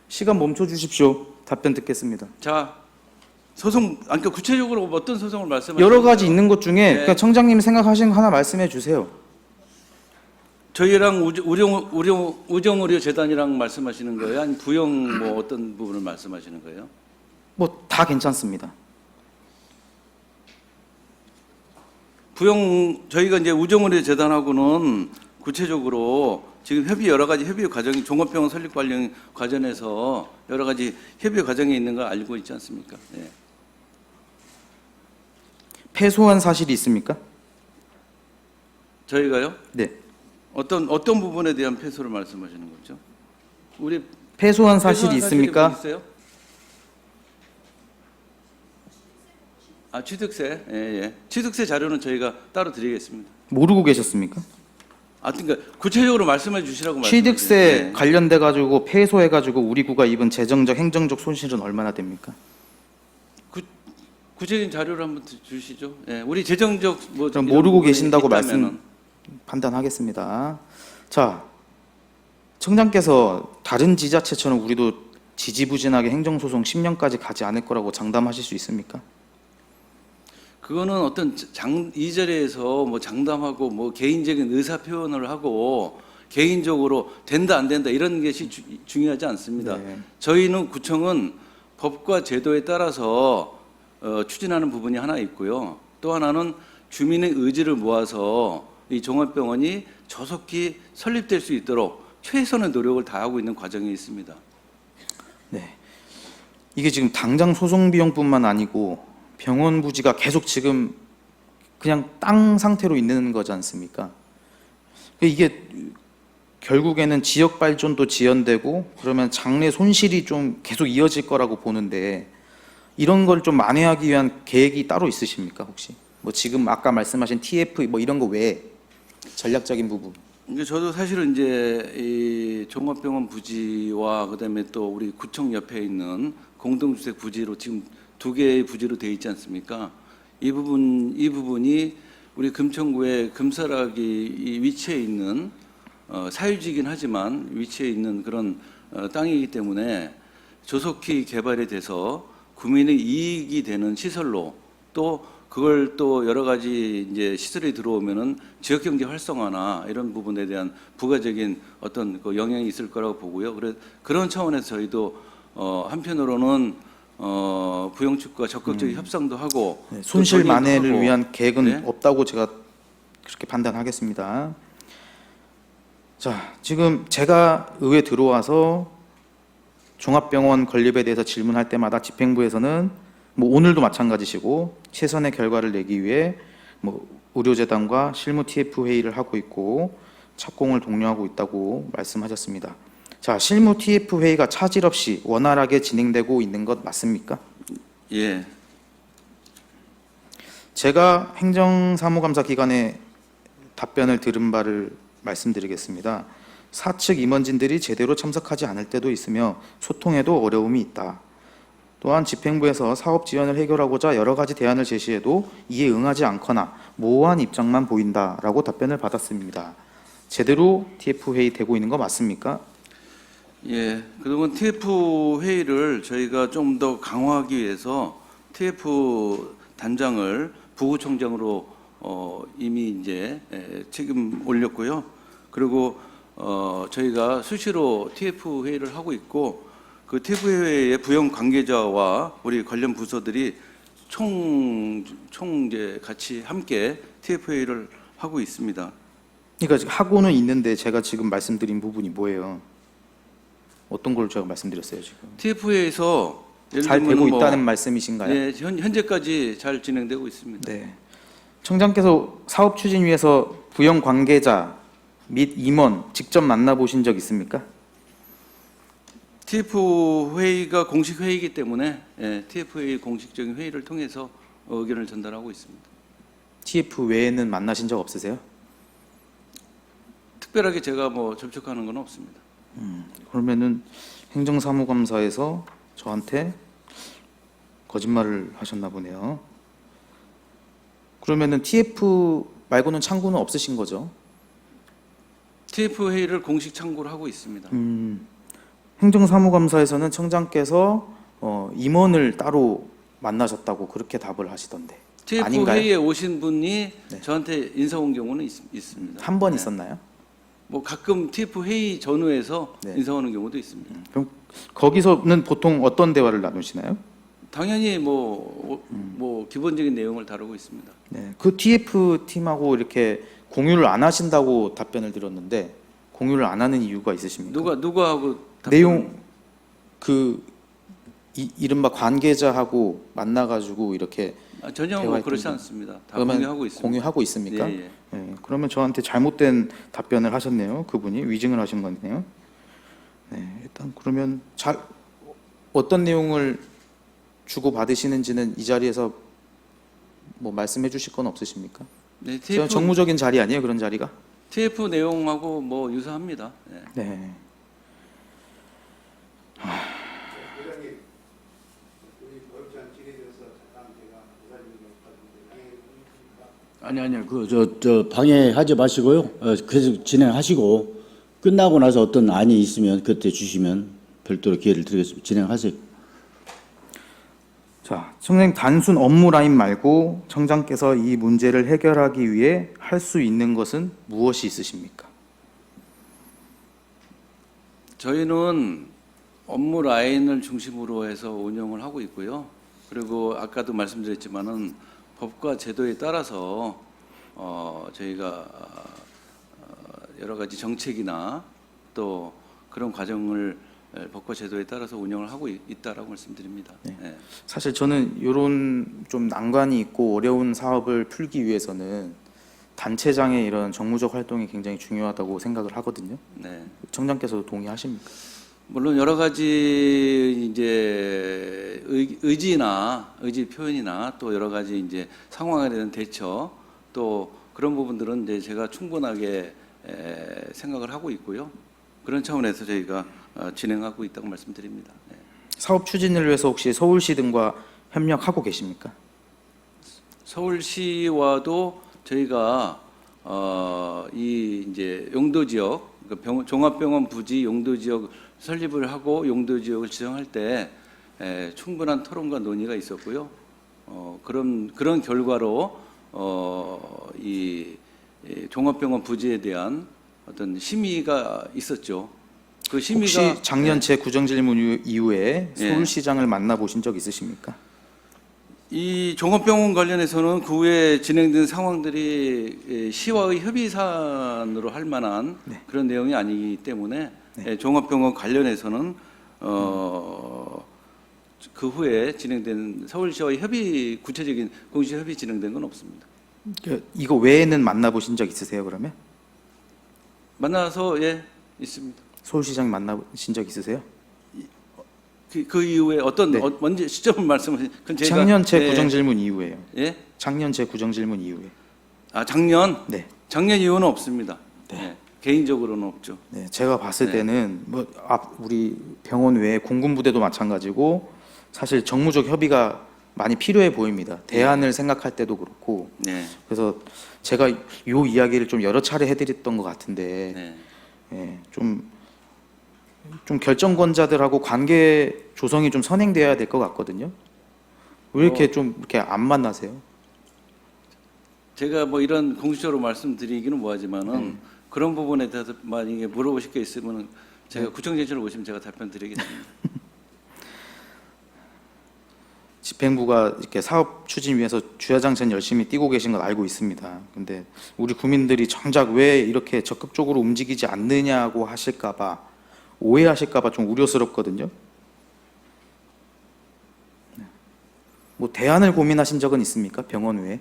시간 멈춰 주십시오. 답변 듣겠습니다. 자, 그러니까 구체적으로 어떤 소송을 말씀하시는 여러 가지 거예요? 있는 것 중에 네. 그러니까 청장님이 생각하신 거 하나 말씀해 주세요. 저희랑 우정의료 재단이랑 말씀하시는 거예요? 아니면 부영 뭐 어떤 부분을 말씀하시는 거예요? 뭐 다 괜찮습니다. 저희가 이제 우정의료 재단하고는 구체적으로 지금 여러 가지 협의 과정이 종합병원 설립 관련 과정에서 여러 가지 협의 과정에 있는 걸 알고 있지 않습니까? 예. 패소한 사실이 있습니까? 저희가요? 네. 어떤 부분에 대한 패소를 말씀하시는 거죠? 우리 패소한 사실이 패소한 있습니까? 뭐 있어요? 아, 취득세. 예, 예. 취득세 자료는 저희가 따로 드리겠습니다. 모르고 계셨습니까? 아, 그러니까 구체적으로 말씀해 주시라고 취득세 말씀드려요. 예. 관련돼 가지고 패소해 가지고 우리 구가 입은 재정적 행정적 손실은 얼마나 됩니까? 구체적인 자료를 한번 주시죠. 예, 우리 재정적 뭐 그럼 이런 모르고 부분이 계신다고 있다면은. 판단하겠습니다. 자, 청장께서 다른 지자체처럼 우리도 지지부진하게 행정소송 10년까지 가지 않을 거라고 장담하실 수 있습니까? 그거는 어떤 이 자리에서 뭐 장담하고 뭐 개인적인 의사 표현을 하고 개인적으로 된다 안 된다 이런 것이 중요하지 않습니다. 네. 저희는 구청은 법과 제도에 따라서 추진하는 부분이 하나 있고요. 또 하나는 주민의 의지를 모아서 이 종합병원이 조속히 설립될 수 있도록 최선의 노력을 다하고 있는 과정이 있습니다. 네. 이게 지금 당장 소송 비용뿐만 아니고 병원 부지가 계속 지금 그냥 땅 상태로 있는 거지 않습니까? 이게 결국에는 지역 발전도 지연되고 그러면 장래 손실이 좀 계속 이어질 거라고 보는데 이런 걸 좀 만회하기 위한 계획이 따로 있으십니까 혹시? 뭐 지금 아까 말씀하신 TF 뭐 이런 거 외에 전략적인 부분. 이게 저도 사실은 이제 이 종합병원 부지와 그다음에 또 우리 구청 옆에 있는 공동주택 부지로 지금 2개의 부지로 되어 있지 않습니까? 이 부분이 우리 금천구의 금사라기 위치에 있는 사유지긴 하지만 위치에 있는 그런 땅이기 때문에 조속히 개발이 돼서 구민의 이익이 되는 시설로 또 그걸 또 여러 가지 이제 시설이 들어오면은 지역 경제 활성화나 이런 부분에 대한 부가적인 어떤 그 영향이 있을 거라고 보고요. 그런 차원에서 저희도 한편으로는 부영 측과 적극적인 협상도 하고 네, 손실 또 만회를 전의도 하고. 위한 계획은 네. 없다고 제가 그렇게 판단하겠습니다. 자, 지금 제가 의회 들어와서 종합병원 건립에 대해서 질문할 때마다 집행부에서는 뭐 오늘도 마찬가지시고 최선의 결과를 내기 위해 뭐 의료재단과 실무 TF 회의를 하고 있고 착공을 독려하고 있다고 말씀하셨습니다. 자, 실무 TF 회의가 차질 없이 원활하게 진행되고 있는 것 맞습니까? 예, 제가 행정사무감사 기관의 답변을 들은 바를 말씀드리겠습니다. 사측 임원진들이 제대로 참석하지 않을 때도 있으며 소통에도 어려움이 있다. 또한 집행부에서 사업 지연을 해결하고자 여러 가지 대안을 제시해도 이에 응하지 않거나 모호한 입장만 보인다라고 답변을 받았습니다. 제대로 TF 회의 되고 있는 거 맞습니까? 예. 그동안 TF 회의를 저희가 좀 더 강화하기 위해서 TF 단장을 부구청장으로 이미 이제 책임 올렸고요. 그리고 저희가 수시로 TF 회의를 하고 있고 그 TF 회의의 부영 관계자와 우리 관련 부서들이 총 이제 같이 함께 TF 회의를 하고 있습니다. 그러니까 하고는 있는데 제가 지금 말씀드린 부분이 뭐예요? 어떤 걸 제가 말씀드렸어요 지금? TF 회의에서 잘 되고 있다는 말씀이신가요? 예, 현재까지 잘 진행되고 있습니다. 네. 청장께서 사업 추진위에서 부영 관계자 및 임원 직접 만나보신 적 있습니까? TF 회의가 공식 회의이기 때문에 TF 회의 공식적인 회의를 통해서 의견을 전달하고 있습니다. TF 외에는 만나신 적 없으세요? 특별하게 제가 뭐 접촉하는 건 없습니다. 그러면은 행정사무감사에서 저한테 거짓말을 하셨나 보네요. 그러면은 TF 말고는 창구는 없으신 거죠? TF 회의를 공식 창구를 하고 있습니다. 행정사무감사에서는 청장께서 임원을 따로 만나셨다고 그렇게 답을 하시던데 TF 아닌가요? 회의에 오신 분이 네. 저한테 인사 온 경우는 있습니다. 한 번 네. 있었나요? 뭐 가끔 TF 회의 전후에서 네. 인사 오는 경우도 있습니다. 그럼 거기서는 보통 어떤 대화를 나누시나요? 당연히 뭐 기본적인 내용을 다루고 있습니다. 네, 그 TF 팀하고 이렇게 공유를 안 하신다고 답변을 드렸는데 공유를 안 하는 이유가 있으십니까? 누가 하고 내용 이른바 관계자하고 만나가지고 이렇게 전혀 뭐 대화했던 그렇지 분. 않습니다. 다 그러면 공유하고 있습니다. 공유하고 있습니까? 예, 예. 네, 그러면 저한테 잘못된 답변을 하셨네요. 그분이 위증을 하신 거네요. 네, 일단 그러면 어떤 내용을 주고 받으시는지는 이 자리에서 뭐 말씀해 주실 건 없으십니까? 네, 정무적인 자리 아니에요, 그런 자리가? TF 내용하고 뭐 유사합니다. 네. 네. 아니요. 저 방해하지 마시고요. 계속 진행하시고 끝나고 나서 어떤 안이 있으면 그때 주시면 별도로 기회를 드리겠습니다. 진행하세요. 자, 청장 단순 업무 라인 말고 청장께서 이 문제를 해결하기 위해 할 수 있는 것은 무엇이 있으십니까? 저희는 업무 라인을 중심으로 해서 운영을 하고 있고요. 그리고 아까도 말씀드렸지만은 법과 제도에 따라서 저희가 여러 가지 정책이나 또 그런 과정을 법과 제도에 따라서 운영을 하고 있다라고 말씀드립니다. 네. 네. 사실 저는 이런 좀 난관이 있고 어려운 사업을 풀기 위해서는 단체장의 이런 정무적 활동이 굉장히 중요하다고 생각을 하거든요. 네. 청장께서도 동의하십니까? 물론 여러 가지 이제 의지 표현이나 또 여러 가지 이제 상황에 대한 대처 또 그런 부분들은 이제 제가 충분하게 생각을 하고 있고요. 그런 차원에서 저희가 진행하고 있다고 말씀드립니다. 네. 사업 추진을 위해서 혹시 서울시 등과 협력하고 계십니까? 서울시와도 저희가 이 이제 용도 지역 그러니까 종합병원 부지 용도 지역 설립을 하고 용도 지역을 지정할 때 충분한 토론과 논의가 있었고요. 그런 결과로 이 종합병원 부지에 대한 어떤 심의가 있었죠. 그 심의가 혹시 작년 제 구정질문 이후에 예. 서울시장을 만나보신 적 있으십니까? 이 종합병원 관련해서는 그 후에 진행된 상황들이 시와의 협의 사안으로 할 만한 네. 그런 내용이 아니기 때문에 네. 종합병원 관련해서는 그 후에 진행된 서울시와의 협의 구체적인 공식 협의 진행된 건 없습니다. 이거 외에는 만나보신 적 있으세요? 그러면 만나서 예 있습니다. 서울시장 만나보신 적 있으세요? 그 이후에 어떤 네. 언제 시점을 말씀하신? 그건 제가 작년 제 네. 구정 질문 이후에요. 예? 작년 제 구정 질문 이후에. 아 작년? 네. 작년 이후는 없습니다. 네. 예. 개인적으로는 없죠. 네, 제가 봤을 네. 때는 뭐 우리 병원 외에 공군부대도 마찬가지고 사실 정무적 협의가 많이 필요해 보입니다. 대안을 생각할 때도 그렇고. 네. 그래서 제가 요 이야기를 좀 여러 차례 해드렸던 것 같은데, 네. 예, 좀 결정권자들하고 관계 조성이 좀 선행돼야 될 것 같거든요. 왜 이렇게 좀 이렇게 안 만나세요? 제가 뭐 이런 공식적으로 말씀드리기는 뭐하지만은 그런 부분에 대해서 만약에 물어보실 게 있으면은 제가 구청장실을 오시면 제가 답변 드리겠습니다. 집행부가 이렇게 사업 추진 위해서 주야장천 열심히 뛰고 계신 건 알고 있습니다. 근데 우리 국민들이 정작 왜 이렇게 적극적으로 움직이지 않느냐고 하실까봐, 오해하실까봐 좀 우려스럽거든요. 뭐 대안을 고민하신 적은 있습니까? 병원 외에?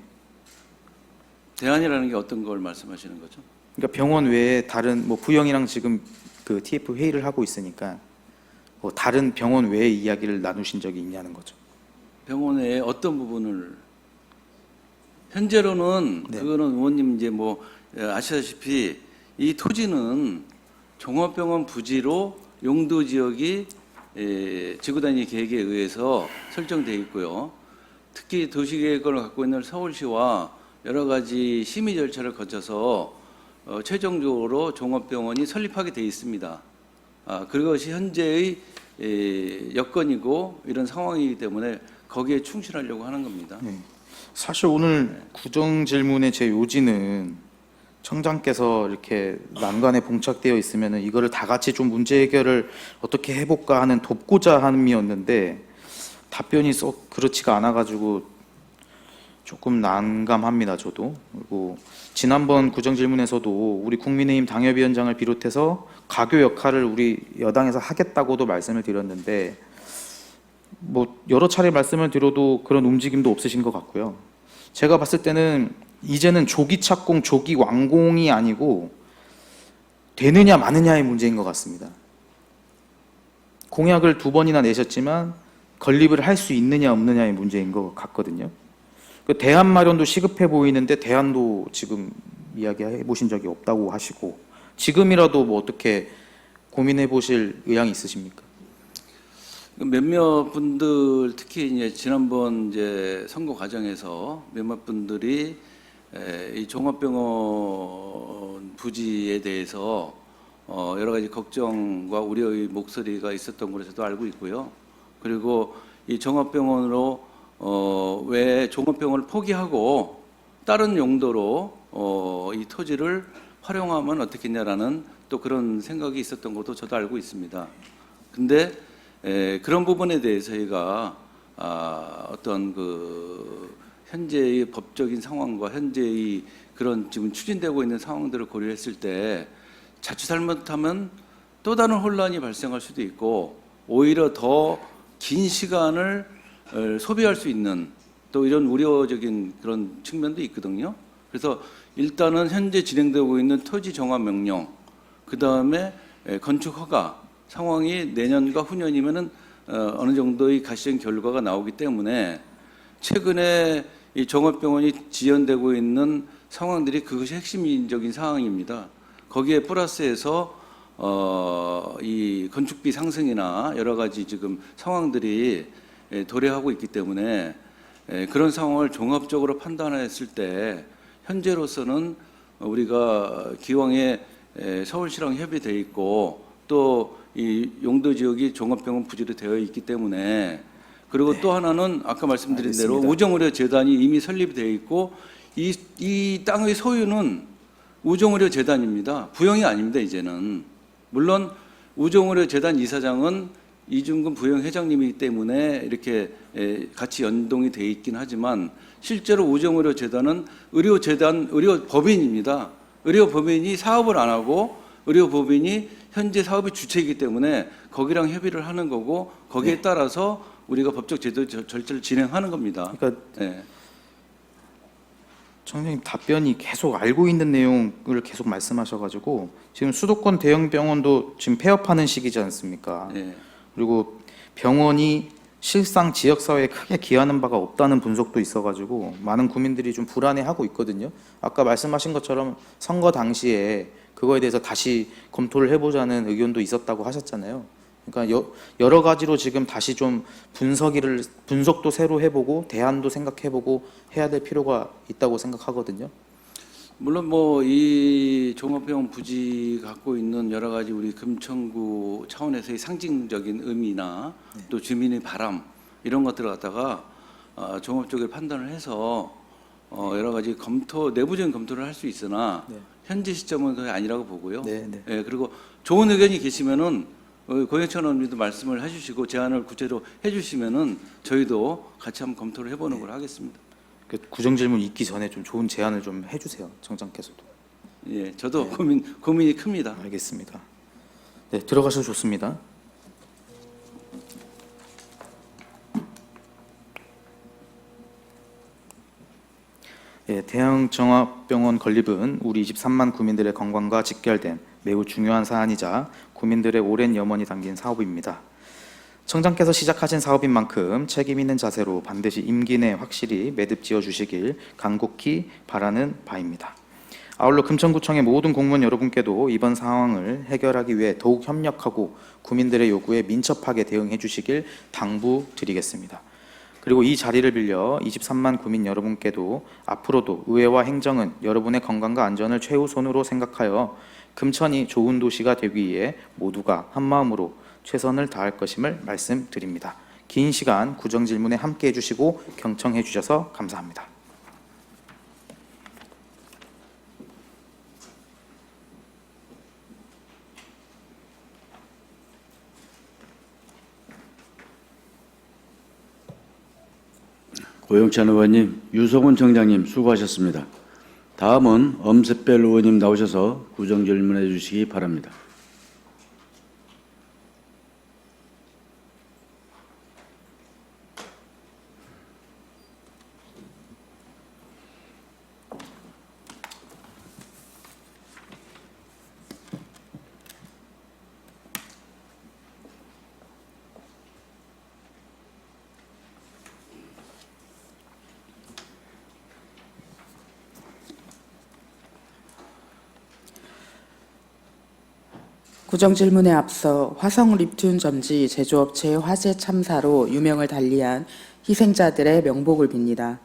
대안이라는 게 어떤 걸 말씀하시는 거죠? 그러니까 병원 외에 다른 뭐 부영이랑 지금 그 TF 회의를 하고 있으니까 뭐 다른 병원 외의 이야기를 나누신 적이 있냐는 거죠. 병원의 어떤 부분을 현재로는 네. 그거는 의원님 이제 뭐 아시다시피 이 토지는 종합병원 부지로 용도 지역이 지구단위 계획에 의해서 설정되어 있고요. 특히 도시계획을 갖고 있는 서울시와 여러 가지 심의 절차를 거쳐서 최종적으로 종합병원이 설립하게 되어 있습니다. 그것이 현재의 여건이고 이런 상황이기 때문에 거기에 충실하려고 하는 겁니다. 네. 사실 오늘 구정 질문의 제 요지는 청장께서 이렇게 난관에 봉착되어 있으면 이거를 다 같이 좀 문제 해결을 어떻게 해볼까 하는 돕고자 함이었는데 답변이 썩 그렇지가 않아가지고 조금 난감합니다. 저도. 그리고 지난번 구정 질문에서도 우리 국민의힘 당협위원장을 비롯해서 가교 역할을 우리 여당에서 하겠다고도 말씀을 드렸는데 뭐 여러 차례 말씀을 드려도 그런 움직임도 없으신 것 같고요. 제가 봤을 때는 이제는 조기 착공, 조기 완공이 아니고 되느냐 마느냐의 문제인 것 같습니다. 공약을 2번이나 내셨지만 건립을 할 수 있느냐 없느냐의 문제인 것 같거든요. 그 대안 마련도 시급해 보이는데 대안도 지금 이야기해 보신 적이 없다고 하시고 지금이라도 뭐 어떻게 고민해 보실 의향이 있으십니까? 몇몇 분들 특히 이제 지난번 이제 선거 과정에서 몇몇 분들이 이 종합병원 부지에 대해서 여러 가지 걱정과 우려의 목소리가 있었던 걸로 저도 알고 있고요. 그리고 이 종합병원으로 왜 종합병원을 포기하고 다른 용도로 이 토지를 활용하면 어떻겠냐라는 또 그런 생각이 있었던 것도 저도 알고 있습니다. 근데 그런 부분에 대해서 저희가 어떤 그 현재의 법적인 상황과 현재의 그런 지금 추진되고 있는 상황들을 고려했을 때 자칫 잘못하면 또 다른 혼란이 발생할 수도 있고 오히려 더 긴 시간을 소비할 수 있는 또 이런 우려적인 그런 측면도 있거든요. 그래서 일단은 현재 진행되고 있는 토지 정화 명령, 그 다음에 건축 허가 상황이 내년과 후년이면은 어느 정도의 가시적인 결과가 나오기 때문에 최근에 이 종합병원이 지연되고 있는 상황들이 그것이 핵심적인 상황입니다. 거기에 플러스해서 이 건축비 상승이나 여러 가지 지금 상황들이 도래하고 있기 때문에 그런 상황을 종합적으로 판단했을 때 현재로서는 우리가 기왕에 서울시랑 협의돼 있고 또 이 용도 지역이 종합병원 부지로 되어 있기 때문에 그리고 또 하나는 아까 말씀드린 대로 알겠습니다. 우정의료 재단이 이미 설립이 되어 있고 이 땅의 소유는 우정의료 재단입니다. 부영이 아닙니다. 이제는 물론 우정의료 재단 이사장은 이중근 부영 회장님이기 때문에 이렇게 같이 연동이 돼 있긴 하지만 실제로 우정의료 재단은 의료법인입니다. 의료법인이 사업을 안 하고 의료법인이 현재 사업의 주체이기 때문에 거기랑 협의를 하는 거고 거기에 따라서 우리가 법적 제도 절차를 진행하는 겁니다. 그러니까 예. 청장님 답변이 계속 알고 있는 내용을 계속 말씀하셔가지고 지금 수도권 대형 병원도 지금 폐업하는 시기지 않습니까? 예. 그리고 병원이 실상 지역사회에 크게 기여하는 바가 없다는 분석도 있어가지고 많은 국민들이 좀 불안해하고 있거든요. 아까 말씀하신 것처럼 선거 당시에 그거에 대해서 다시 검토를 해보자는 의견도 있었다고 하셨잖아요. 그러니까 여러 가지로 지금 다시 좀 분석도 새로 해보고 대안도 생각해보고 해야 될 필요가 있다고 생각하거든요. 물론 뭐 이 종합병원 부지 갖고 있는 여러 가지 우리 금천구 차원에서의 상징적인 의미나 또 주민의 바람 이런 것들을 갖다가 종합적으로 판단을 해서 여러 가지 내부적인 검토를 할 수 있으나 네. 현재 시점은 그게 아니라고 보고요. 네, 네. 예, 그리고 좋은 의견이 계시면은 고영찬 의원님도 말씀을 해주시고 제안을 구체로 해주시면은 저희도 같이 한번 검토를 해보는 걸 하겠습니다. 그 구정질문 있기 전에 좀 좋은 제안을 좀 해주세요, 청장께서도. 예, 저도 고민이 큽니다. 알겠습니다. 네, 들어가셔도 좋습니다. 예, 대형 종합병원 건립은 우리 23만 국민들의 건강과 직결된 매우 중요한 사안이자 국민들의 오랜 염원이 담긴 사업입니다. 청장께서 시작하신 사업인 만큼 책임 있는 자세로 반드시 임기 내 확실히 매듭 지어 주시길 간곡히 바라는 바입니다. 아울러 금천구청의 모든 공무원 여러분께도 이번 상황을 해결하기 위해 더욱 협력하고 국민들의 요구에 민첩하게 대응해 주시길 당부드리겠습니다. 그리고 이 자리를 빌려 23만 국민 여러분께도 앞으로도 의회와 행정은 여러분의 건강과 안전을 최우선으로 생각하여 금천이 좋은 도시가 되기 위해 모두가 한마음으로 최선을 다할 것임을 말씀드립니다. 긴 시간 구정질문에 함께해 주시고 경청해 주셔서 감사합니다. 고영찬 의원님, 유성훈 청장님 수고하셨습니다. 다음은 엄세별 의원님 나오셔서 구정질문해 주시기 바랍니다. 구정질문에 앞서 화성 립튠 전지 제조업체 화재 참사로 유명을 달리한 희생자들의 명복을 빕니다.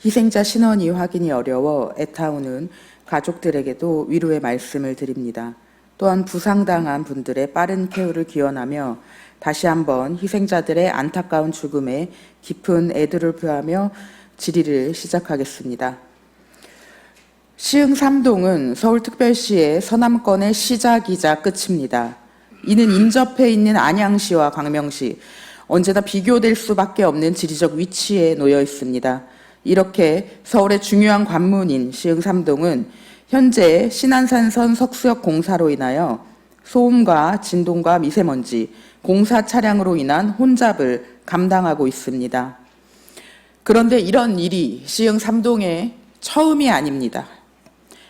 희생자 신원이 확인이 어려워 애타오는 가족들에게도 위로의 말씀을 드립니다. 또한 부상당한 분들의 빠른 쾌유를 기원하며 다시 한번 희생자들의 안타까운 죽음에 깊은 애도를 표하며 질의를 시작하겠습니다. 시흥 3동은 서울특별시의 서남권의 시작이자 끝입니다. 이는 인접해 있는 안양시와 광명시, 언제나 비교될 수밖에 없는 지리적 위치에 놓여 있습니다. 이렇게 서울의 중요한 관문인 시흥 3동은 현재 신안산선 석수역 공사로 인하여 소음과 진동과 미세먼지, 공사 차량으로 인한 혼잡을 감당하고 있습니다. 그런데 이런 일이 시흥 3동의 처음이 아닙니다.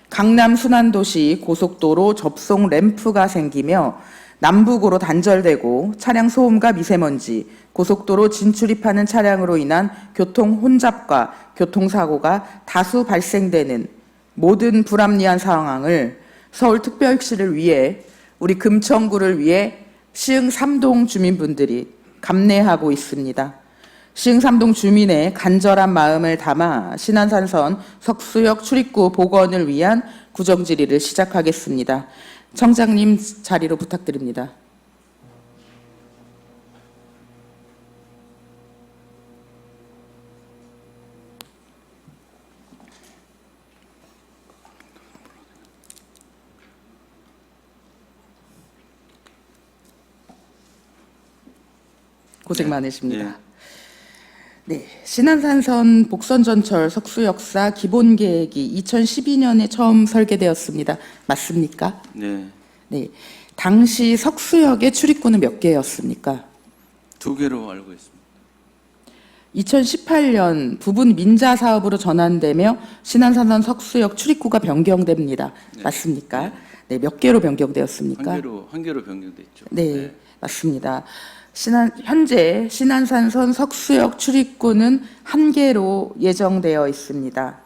강남 순환도시 고속도로 접송 램프가 생기며 남북으로 단절되고 차량 소음과 미세먼지, 고속도로 진출입하는 차량으로 인한 교통 혼잡과 교통사고가 다수 발생되는 모든 불합리한 상황을 서울특별시를 위해 우리 금천구를 위해 시흥 3동 주민분들이 감내하고 있습니다. 시흥 3동 주민의 간절한 마음을 담아 신안산선 석수역 출입구 복원을 위한 구정질의를 시작하겠습니다. 청장님 자리로 부탁드립니다. 고생 많으십니다. 네, 신안산선 복선전철 석수역사 기본계획이 2012년에 처음 설계되었습니다. 맞습니까? 네, 네, 당시 석수역의 출입구는 몇 개였습니까? 2개로 알고 있습니다. 2018년 부분 민자 사업으로 전환되며 신안산선 석수역 출입구가 변경됩니다. 네. 맞습니까? 네, 몇 개로 변경되었습니까? 한 개로 변경됐죠. 네, 맞습니다. 현재 신안산선 석수역 출입구는 한 개로 예정되어 있습니다.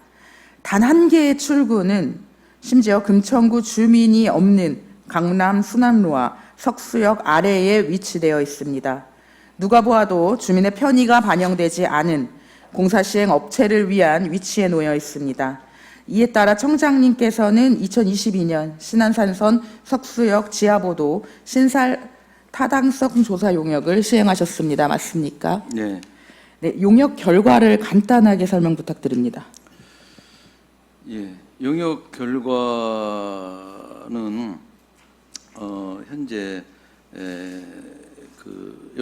단 한 개의 출구는 심지어 금천구 주민이 없는 강남 순환로와 석수역 아래에 위치되어 있습니다. 누가 보아도 주민의 편의가 반영되지 않은 공사 시행 업체를 위한 위치에 놓여 있습니다. 이에 따라 청장님께서는 2022년 신안산선 석수역 지하보도 신살 타당성 조사 용역을 시행하셨습니다. 맞습니까? 네. 네, 용역 결과를 간단하게 설명 부탁드립니다. 예, 용역 결과는 현재 그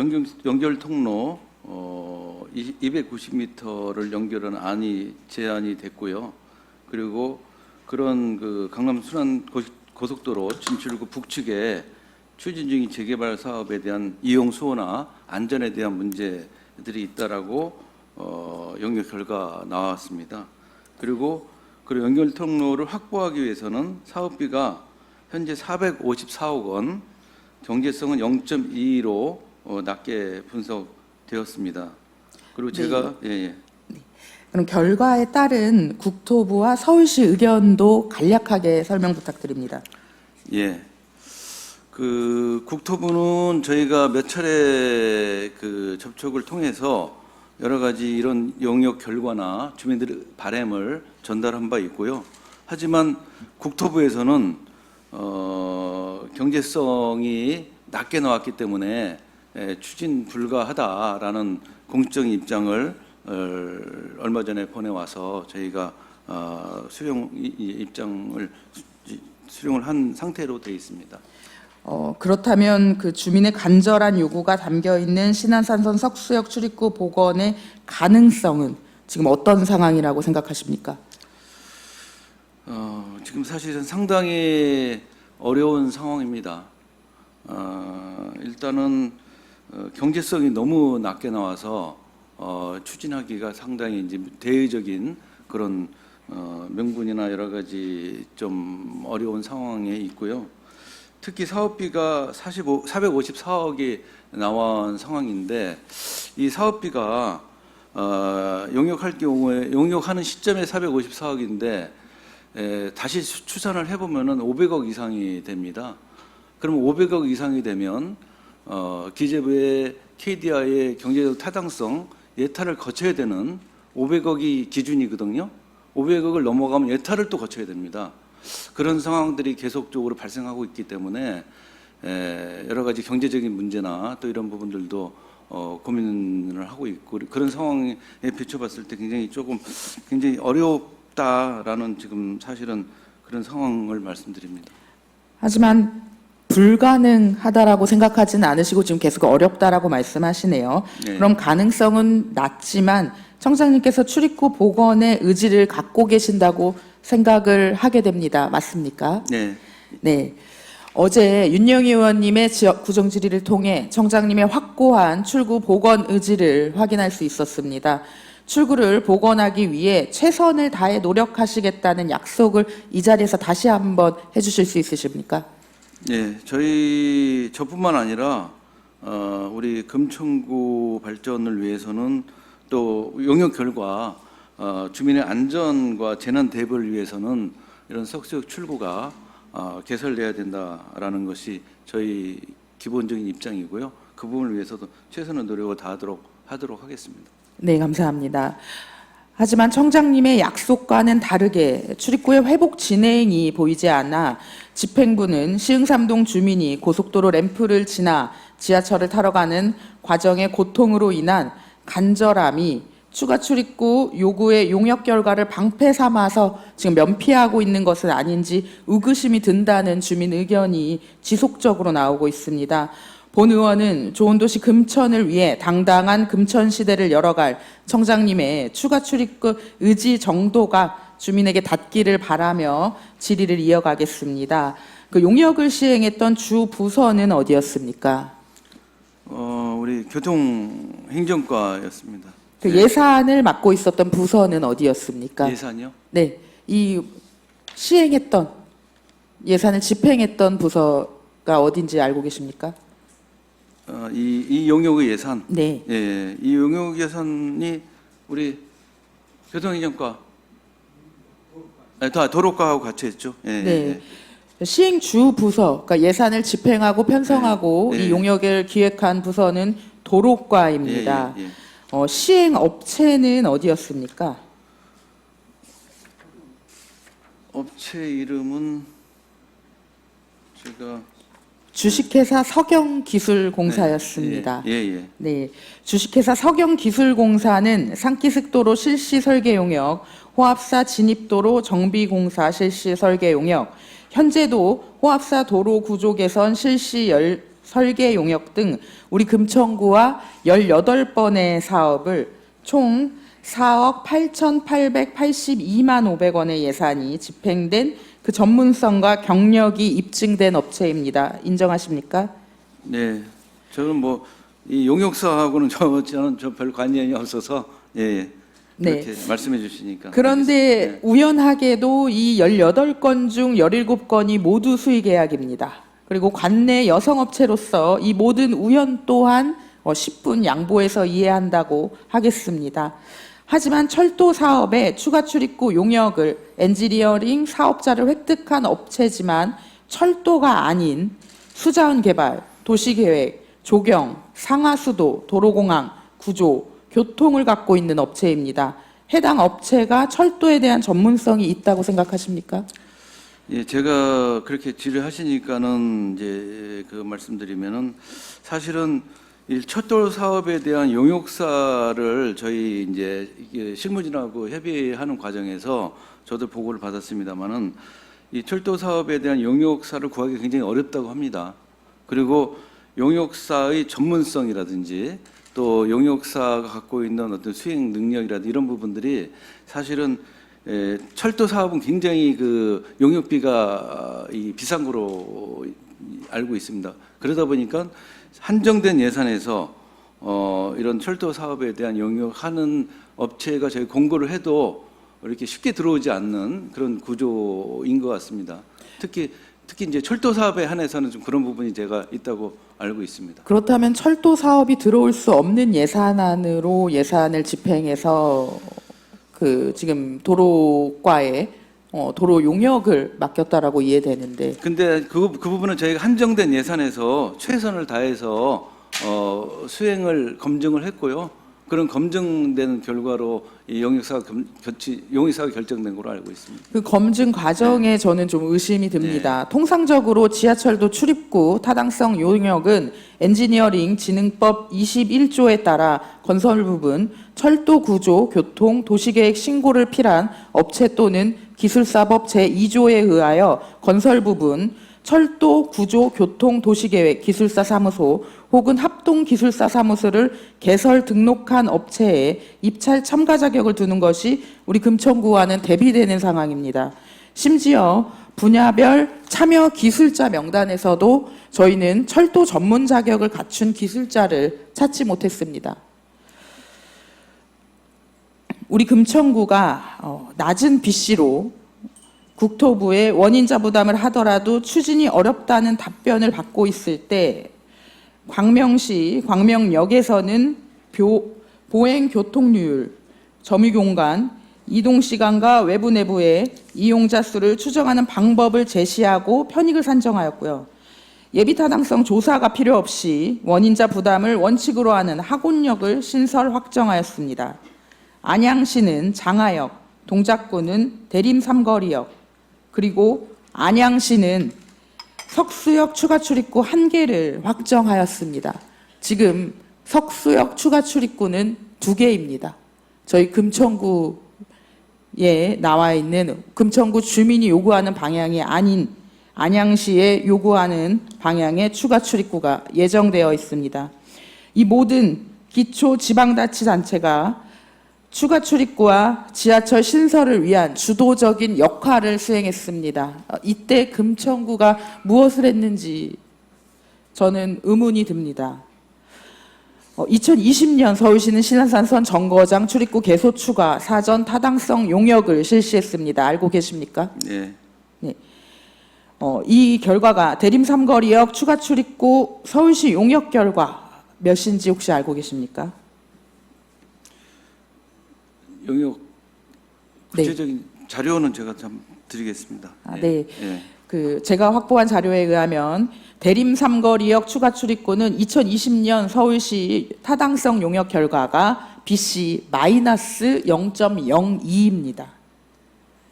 연결 통로 290m를 연결한 안이 제안이 됐고요. 그리고 그런 그 강남 순환 고속도로 진출구 북측에 추진 중인 재개발 사업에 대한 이용 수호나 안전에 대한 문제들이 있다라고 영역 결과 나왔습니다. 그리고 그 연결 통로를 확보하기 위해서는 사업비가 현재 454억 원, 경제성은 0.22로 낮게 분석되었습니다. 그리고 제가 그럼 결과에 따른 국토부와 서울시 의견도 간략하게 설명 부탁드립니다. 예. 그 국토부는 저희가 몇 차례 그 접촉을 통해서 여러 가지 이런 용역 결과나 주민들의 바람을 전달한 바 있고요. 하지만 국토부에서는 경제성이 낮게 나왔기 때문에 추진 불가하다라는 공적인 입장을 얼마 전에 보내와서 저희가 입장을 수용을 한 상태로 되어 있습니다. 그렇다면 그 주민의 간절한 요구가 담겨 있는 신안산선 석수역 출입구 복원의 가능성은 지금 어떤 상황이라고 생각하십니까? 지금 사실은 상당히 어려운 상황입니다. 일단은 경제성이 너무 낮게 나와서 추진하기가 상당히 이제 대외적인 그런 명분이나 여러 가지 좀 어려운 상황에 있고요. 특히 사업비가 454억이 나온 상황인데 이 사업비가 용역할 경우에 용역하는 시점에 454억인데 다시 추산을 해보면은 500억 이상이 됩니다. 그러면 500억 이상이 되면 기재부의 KDI의 경제적 타당성 예타를 거쳐야 되는 500억이 기준이거든요. 500억을 넘어가면 예타를 또 거쳐야 됩니다. 그런 상황들이 계속적으로 발생하고 있기 때문에 여러 가지 경제적인 문제나 또 이런 부분들도 고민을 하고 있고 그런 상황에 비춰봤을 때 굉장히 어렵다라는 지금 사실은 그런 상황을 말씀드립니다. 하지만 불가능하다라고 생각하지는 않으시고 지금 계속 어렵다라고 말씀하시네요. 네. 그럼 가능성은 낮지만 청장님께서 출입구 복원의 의지를 갖고 계신다고 생각을 하게 됩니다. 맞습니까? 네. 네. 어제 윤영희 의원님의 지역 구정 질의를 통해 청장님의 확고한 출구 복원 의지를 확인할 수 있었습니다. 출구를 복원하기 위해 최선을 다해 노력하시겠다는 약속을 이 자리에서 다시 한번 해주실 수 있으십니까? 네, 저뿐만 아니라 우리 금천구 발전을 위해서는 또 용역 결과 주민의 안전과 재난 대비를 위해서는 이런 석수역 출구가 개설돼야 된다라는 것이 저희 기본적인 입장이고요. 그 부분을 위해서도 최선의 노력을 다하도록 하겠습니다. 네, 감사합니다. 하지만 청장님의 약속과는 다르게 출입구의 회복 진행이 보이지 않아 집행부는 시흥삼동 주민이 고속도로 램프를 지나 지하철을 타러 가는 과정의 고통으로 인한 간절함이 추가 출입구 요구의 용역 결과를 방패 삼아서 지금 면피하고 있는 것은 아닌지 의구심이 든다는 주민 의견이 지속적으로 나오고 있습니다. 본 의원은 좋은 도시 금천을 위해 당당한 금천 시대를 열어갈 청장님의 추가 출입구 의지 정도가 주민에게 닿기를 바라며 질의를 이어가겠습니다. 그 용역을 시행했던 주 부서는 어디였습니까? 우리 교통행정과였습니다. 그 네. 예산을 맡고 있었던 부서는 어디였습니까? 예산이요? 네, 이 시행했던 예산을 집행했던 부서가 어딘지 알고 계십니까? 이 용역의 예산. 네, 예, 이 용역 예산이 우리 교통행정과, 다 도로과하고 같이 했죠. 예, 네. 예. 시행 주 부서, 그러니까 예산을 집행하고 편성하고 네, 네. 이 용역을 기획한 부서는 도로과입니다. 예, 예, 예. 시행 업체는 어디였습니까? 업체 이름은 제가 주식회사 석영기술공사였습니다. 예, 예, 예. 네, 주식회사 석영기술공사는 상기습도로 실시 설계 용역, 호합사 진입도로 정비공사 실시 설계 용역, 현재도 호합사 도로 구조 개선 실시 설계 용역 등 우리 금천구와 18번의 사업을 총 4억 8,882만 500원의 예산이 집행된 그 전문성과 경력이 입증된 업체입니다. 인정하십니까? 네, 저는 뭐 이 용역사하고는 저는 별 관련이 없어서 예, 네. 그렇게 말씀해 주시니까. 그런데 알겠습니다. 우연하게도 이 18건 중 17건이 모두 수의 계약입니다. 그리고 관내 여성업체로서 이 모든 우연 또한 10분 양보해서 이해한다고 하겠습니다. 하지만 철도 사업에 추가 출입구 용역을 엔지니어링 사업자를 획득한 업체지만 철도가 아닌 수자원 개발, 도시계획, 조경, 상하수도, 도로공항, 구조, 교통을 갖고 있는 업체입니다. 해당 업체가 철도에 대한 전문성이 있다고 생각하십니까? 예, 제가 그렇게 질의하시니까는 이제 그 말씀드리면은 사실은 이 철도 사업에 대한 용역사를 저희 이제 이게 실무진하고 협의하는 과정에서 저도 보고를 받았습니다만은 이 철도 사업에 대한 용역사를 구하기 굉장히 어렵다고 합니다. 그리고 용역사의 전문성이라든지 또 용역사가 갖고 있는 어떤 수행 능력이라든지 이런 부분들이 사실은 철도 사업은 굉장히 그 용역비가 비싼 거로 알고 있습니다. 그러다 보니까 한정된 예산에서 이런 철도 사업에 대한 용역하는 업체가 저희 공고를 해도 이렇게 쉽게 들어오지 않는 그런 구조인 것 같습니다. 특히 이제 철도 사업에 한해서는 좀 그런 부분이 제가 있다고 알고 있습니다. 그렇다면 철도 사업이 들어올 수 없는 예산안으로 예산을 집행해서 그 지금 도로과에 도로 용역을 맡겼다라고 이해되는데. 근데 그 부분은 저희가 한정된 예산에서 최선을 다해서 수행을 검증을 했고요. 그런 검증된 결과로 이 용역사가 결정된 걸로 알고 있습니다. 그 검증 과정에 저는 좀 의심이 듭니다. 통상적으로 지하철도 출입구 타당성 용역은 엔지니어링 진흥법 21조에 따라 건설 부분, 철도 구조, 교통, 도시계획 신고를 필요한 업체 또는 기술사법 제2조에 의하여 건설 부분, 철도, 구조, 교통, 도시계획, 기술사 사무소 혹은 합동기술사 사무소를 개설 등록한 업체에 입찰 참가 자격을 두는 것이 우리 금천구와는 대비되는 상황입니다. 심지어 분야별 참여 기술자 명단에서도 저희는 철도 전문 자격을 갖춘 기술자를 찾지 못했습니다. 우리 금천구가 낮은 BC로 국토부에 원인자 부담을 하더라도 추진이 어렵다는 답변을 받고 있을 때 광명시 광명역에서는 보행 교통률, 점유공간, 이동시간과 외부 내부의 이용자 수를 추정하는 방법을 제시하고 편익을 산정하였고요. 예비타당성 조사가 필요 없이 원인자 부담을 원칙으로 하는 학원역을 신설 확정하였습니다. 안양시는 장하역, 동작구는 대림 삼거리역, 그리고 안양시는 석수역 추가 출입구 1개를 확정하였습니다. 지금 석수역 추가 출입구는 2개입니다. 저희 금천구에 나와 있는 금천구 주민이 요구하는 방향이 아닌 안양시에 요구하는 방향의 추가 출입구가 예정되어 있습니다. 이 모든 기초지방자치단체가 추가 출입구와 지하철 신설을 위한 주도적인 역할을 수행했습니다. 이때 금천구가 무엇을 했는지 저는 의문이 듭니다. 2020년 서울시는 신안산선 정거장 출입구 개소 추가 사전 타당성 용역을 실시했습니다. 알고 계십니까? 예. 네. 이 결과가 대림 삼거리역 추가 출입구 서울시 용역 결과 몇인지 혹시 알고 계십니까? 용역 네. 구체적인 자료는 제가 좀 드리겠습니다. 아, 예. 네. 예. 제가 확보한 자료에 의하면 대림 삼거리역 추가 출입구는 2020년 서울시 타당성 용역 결과가 BC 마이너스 0.02입니다.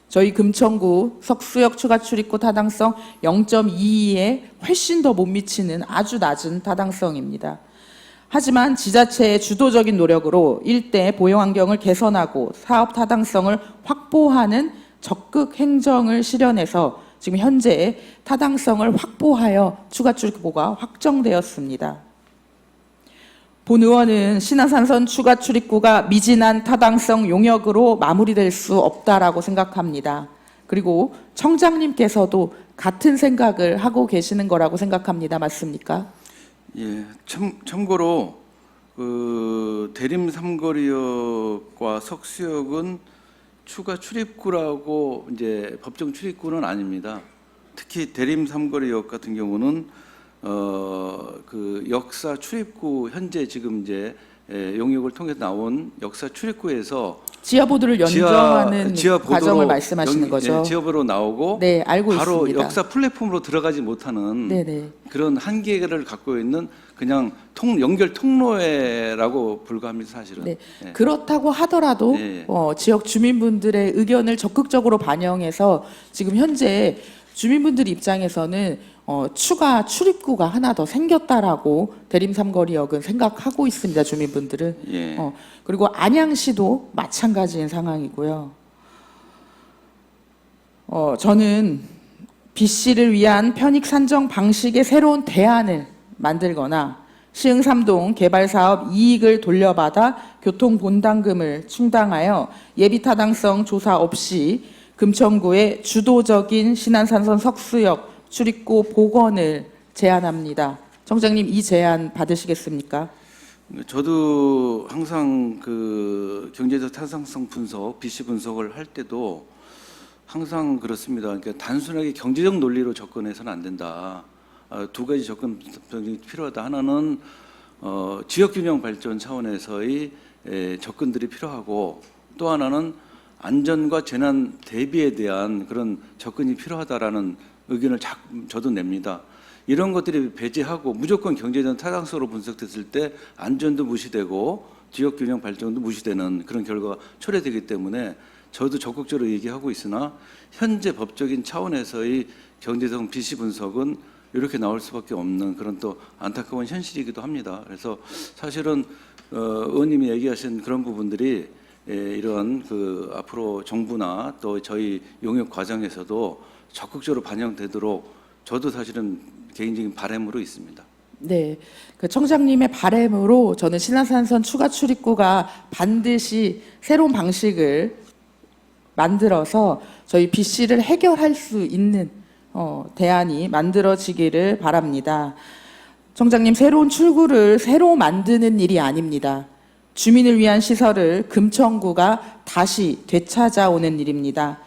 저희 금천구 석수역 추가 출입구 타당성 0.22에 훨씬 더 못 미치는 아주 낮은 타당성입니다. 하지만 지자체의 주도적인 노력으로 일대 보행 환경을 개선하고 사업 타당성을 확보하는 적극 행정을 실현해서 지금 현재 타당성을 확보하여 추가 출입구가 확정되었습니다. 본 의원은 신안산선 추가 출입구가 미진한 타당성 용역으로 마무리될 수 없다라고 생각합니다. 그리고 청장님께서도 같은 생각을 하고 계시는 거라고 생각합니다. 맞습니까? 예. 참고로 대림 삼거리역과 석수역은 추가 출입구라고 이제 법정 출입구는 아닙니다. 특히 대림 삼거리역 같은 경우는 역사 출입구 현재 지금 이제 용역을 통해 나온 역사 출입구에서 지하보도를 연정하는 지하보도로 과정을 말씀하시는 거죠. 지하보도로 나오고 네, 알고 바로 있습니다. 역사 플랫폼으로 들어가지 못하는 네네. 그런 한계를 갖고 있는 그냥 연결 통로라고 불과합니다, 사실은. 네. 예. 그렇다고 하더라도 네. 지역 주민분들의 의견을 적극적으로 반영해서 지금 현재 주민분들 입장에서는 추가 출입구가 하나 더 생겼다라고 대림 삼거리역은 생각하고 있습니다. 주민분들은. 예. 그리고 안양시도 마찬가지인 상황이고요. 저는 B씨를 위한 편익 산정 방식의 새로운 대안을 만들거나 시흥삼동 개발사업 이익을 돌려받아 교통분담금을 충당하여 예비타당성 조사 없이 금천구의 주도적인 신안산선 석수역 출입구 복원을 제안합니다. 청장님, 이 제안 받으시겠습니까? 저도 항상 경제적 타당성 분석, BC 분석을 할 때도 항상 그렇습니다. 그러니까 단순하게 경제적 논리로 접근해서는 안 된다. 두 가지 접근이 필요하다. 하나는 지역균형 발전 차원에서의 접근들이 필요하고, 또 하나는 안전과 재난 대비에 대한 그런 접근이 필요하다라는 의견을 저도 냅니다. 이런 것들이 배제하고 무조건 경제적 타당성으로 분석됐을 때 안전도 무시되고 지역균형 발전도 무시되는 그런 결과가 초래되기 때문에 저도 적극적으로 얘기하고 있으나 현재 법적인 차원에서의 경제성 BC 분석은 이렇게 나올 수밖에 없는 그런 또 안타까운 현실이기도 합니다. 그래서 사실은 의원님이 얘기하신 그런 부분들이 이런 앞으로 정부나 또 저희 용역 과정에서도 적극적으로 반영되도록 저도 사실은 개인적인 바람으로 있습니다. 네, 청장님의 바람으로 저는 신안산선 추가 출입구가 반드시 새로운 방식을 만들어서 저희 BC를 해결할 수 있는 대안이 만들어지기를 바랍니다. 청장님, 새로운 출구를 새로 만드는 일이 아닙니다. 주민을 위한 시설을 금천구가 다시 되찾아오는 일입니다.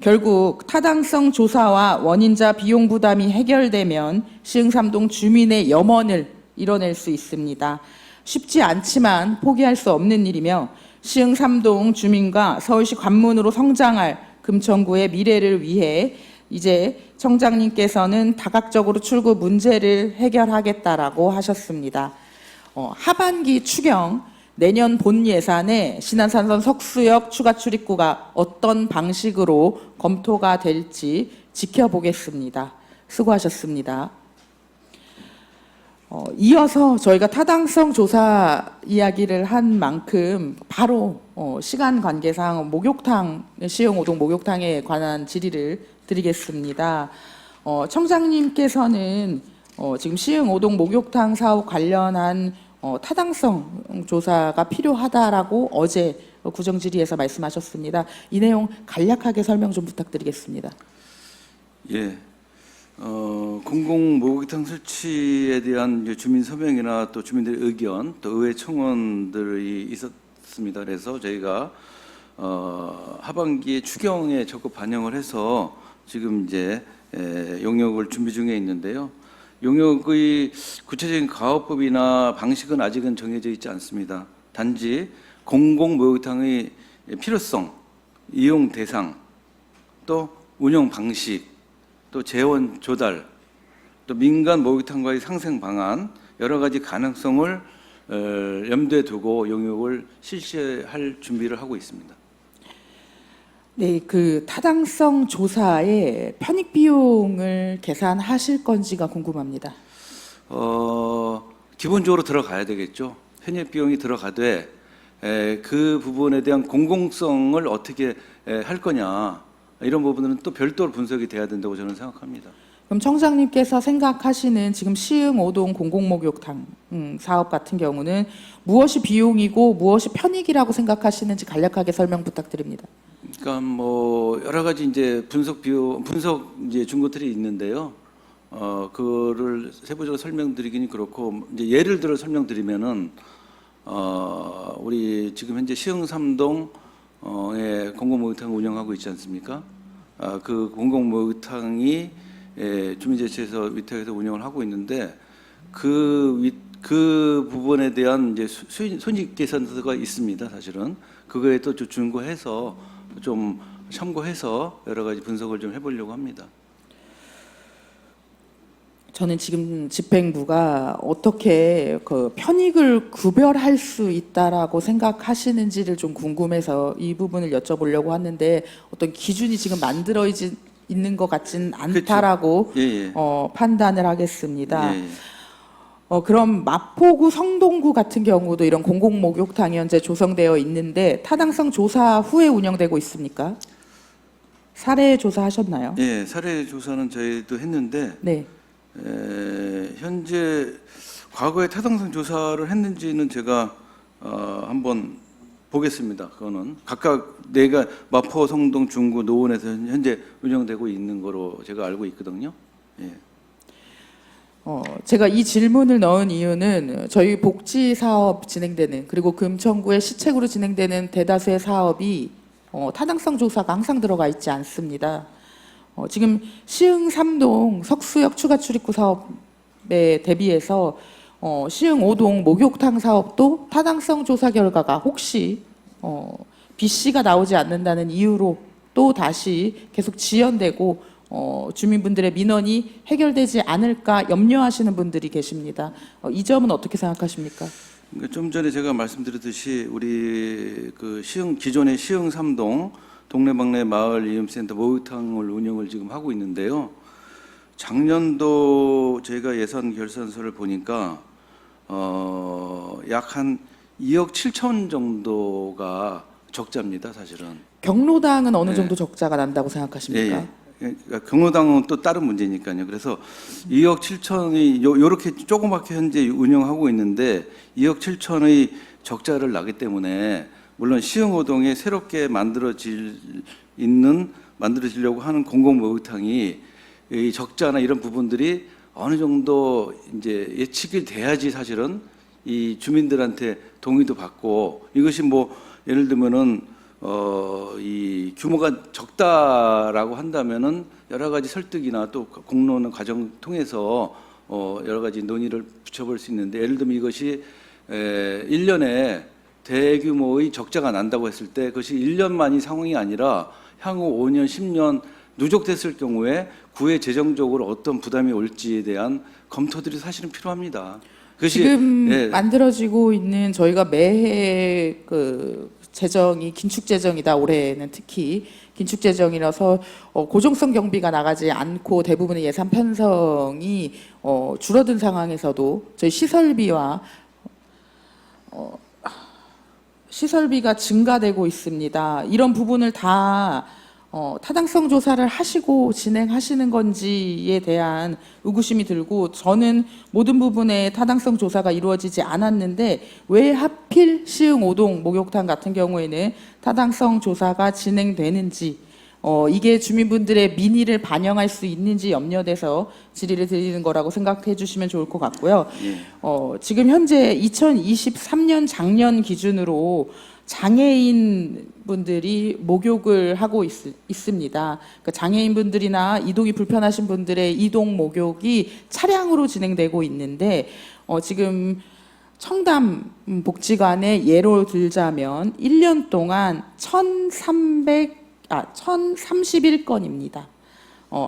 결국 타당성 조사와 원인자 비용 부담이 해결되면 시흥삼동 주민의 염원을 이뤄낼 수 있습니다. 쉽지 않지만 포기할 수 없는 일이며 시흥삼동 주민과 서울시 관문으로 성장할 금천구의 미래를 위해 이제 청장님께서는 다각적으로 출구 문제를 해결하겠다라고 하셨습니다. 하반기 추경 내년 본 예산에 신안산선 석수역 추가 출입구가 어떤 방식으로 검토가 될지 지켜보겠습니다. 수고하셨습니다. 이어서 저희가 타당성 조사 이야기를 한 만큼 바로 시간 관계상 목욕탕, 시흥 5동 목욕탕에 관한 질의를 드리겠습니다. 청장님께서는 지금 시흥 5동 목욕탕 사업 관련한 타당성 조사가 필요하다라고 어제 구정질의에서 말씀하셨습니다. 이 내용 간략하게 설명 좀 부탁드리겠습니다. 예, 공공 목욕탕 설치에 대한 이제 주민 서명이나 또 주민들의 의견, 또 의회 청원들이 있었습니다. 그래서 저희가 하반기에 추경에 적극 반영을 해서 지금 이제 용역을 준비 중에 있는데요. 용역의 구체적인 가업법이나 방식은 아직은 정해져 있지 않습니다. 단지 공공 목욕탕의 필요성, 이용 대상, 또 운영 방식, 또 재원 조달, 또 민간 목욕탕과의 상생 방안 여러 가지 가능성을 염두에 두고 용역을 실시할 준비를 하고 있습니다. 네, 그 타당성 조사에 편익 비용을 계산하실 건지가 궁금합니다. 기본적으로 들어가야 되겠죠. 편입 비용이 들어가되 그 부분에 대한 공공성을 어떻게 할 거냐 이런 부분들은 또 별도로 분석이 돼야 된다고 저는 생각합니다. 그럼 청장님께서 생각하시는 지금 시흥 5동 공공목욕탕 사업 같은 경우는 무엇이 비용이고 무엇이 편익이라고 생각하시는지 간략하게 설명 부탁드립니다. 그러니까 뭐 여러 가지 이제 분석 이제 중고들이 있는데요. 그거를 세부적으로 설명드리기는 그렇고 이제 예를 들어 설명드리면은 우리 지금 현재 시흥 3동에 공공목욕탕을 운영하고 있지 않습니까? 그 공공목욕탕이 주민자치에서 위탁해서 운영을 하고 있는데 그 부분에 대한 이제 손익 계산서가 있습니다. 사실은 그거에 또 준거해서 좀 참고해서 여러 가지 분석을 좀 해보려고 합니다. 저는 지금 집행부가 어떻게 그 편익을 구별할 수 있다라고 생각하시는지를 좀 궁금해서 이 부분을 여쭤보려고 하는데 어떤 기준이 지금 만들어 있는 것 같진 않다라고 그렇죠. 예. 판단을 하겠습니다. 예. 그럼 마포구 성동구 같은 경우도 이런 공공목욕탕이 현재 조성되어 있는데 타당성 조사 후에 운영되고 있습니까? 사례 조사하셨나요? 예, 사례 조사는 저희도 했는데 네. 현재 과거에 타당성 조사를 했는지는 제가 한번 보겠습니다. 그거는 각각 내가 마포, 성동, 중구, 노원에서 현재 운영되고 있는 거로 제가 알고 있거든요. 예. 제가 이 질문을 넣은 이유는 저희 복지 사업 진행되는 그리고 금천구의 시책으로 진행되는 대다수의 사업이 타당성 조사가 항상 들어가 있지 않습니다. 지금 시흥 3동 석수역 추가 출입구 사업에 대비해서 시흥 5동 목욕탕 사업도 타당성 조사 결과가 혹시 B씨가 나오지 않는다는 이유로 또 다시 계속 지연되고 주민분들의 민원이 해결되지 않을까 염려하시는 분들이 계십니다. 이 점은 어떻게 생각하십니까? 그러니까 좀 전에 제가 말씀드렸듯이 우리 그 기존의 시흥 3동 동네방네 마을 이음센터 목욕탕을 운영을 지금 하고 있는데요. 작년도 저희가 예산 결산서를 보니까 약 한 2억 7천 정도가 적자입니다, 사실은. 경로당은 어느 정도 적자가 난다고 생각하십니까? 그러니까 경로당은 또 다른 문제니까요. 그래서 2억 7천이 요렇게 조그맣게 현재 운영하고 있는데 2억 7천의 적자를 나기 때문에 물론 시흥호동에 새롭게 만들어지려고 하는 공공목욕탕이 이 적자나 이런 부분들이 어느 정도 이제 예측이 돼야지 사실은 이 주민들한테 동의도 받고 이것이 뭐 예를 들면은 이 규모가 적다라고 한다면은 여러 가지 설득이나 또 공론의 과정 통해서 여러 가지 논의를 붙여볼 수 있는데 예를 들면 이것이 1년에 대규모의 적자가 난다고 했을 때 그것이 1년만이 상황이 아니라 향후 5년, 10년 누적됐을 경우에 구에 재정적으로 어떤 부담이 올지에 대한 검토들이 사실은 필요합니다. 그것이 지금 만들어지고 있는 저희가 매해 그 재정이 긴축 재정이다. 올해는 특히 긴축 재정이라서 고정성 경비가 나가지 않고 대부분의 예산 편성이 줄어든 상황에서도 저희 시설비가 증가되고 있습니다. 이런 부분을 다 타당성 조사를 하시고 진행하시는 건지에 대한 의구심이 들고 저는 모든 부분에 타당성 조사가 이루어지지 않았는데 왜 하필 시흥 5동 목욕탕 같은 경우에는 타당성 조사가 진행되는지 이게 주민분들의 민의를 반영할 수 있는지 염려돼서 질의를 드리는 거라고 생각해 주시면 좋을 것 같고요. 지금 현재 2023년 작년 기준으로 장애인 분들이 목욕을 하고 있습니다. 그러니까 장애인 분들이나 이동이 불편하신 분들의 이동 목욕이 차량으로 진행되고 있는데 지금 청담 복지관의 예로 들자면 1년 동안 1,031건입니다.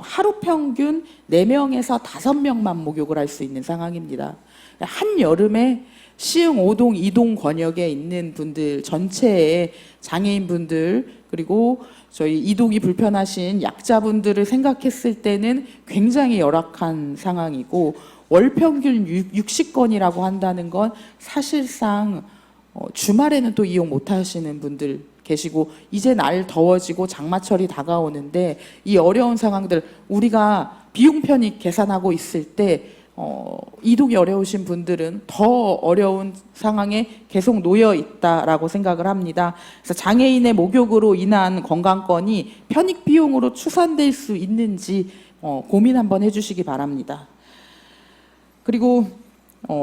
하루 평균 4명에서 5명만 목욕을 할 수 있는 상황입니다. 한여름에 시흥 5동, 2동 권역에 있는 분들 전체의 장애인분들 그리고 저희 이동이 불편하신 약자분들을 생각했을 때는 굉장히 열악한 상황이고 월 평균 60건이라고 한다는 건 사실상 주말에는 또 이용 못 하시는 분들 계시고 이제 날 더워지고 장마철이 다가오는데 이 어려운 상황들 우리가 비용 편익 계산하고 있을 때 이동이 어려우신 분들은 더 어려운 상황에 계속 놓여 있다라고 생각을 합니다. 그래서 장애인의 목욕으로 인한 건강권이 편익 비용으로 추산될 수 있는지 고민 한번 해주시기 바랍니다. 그리고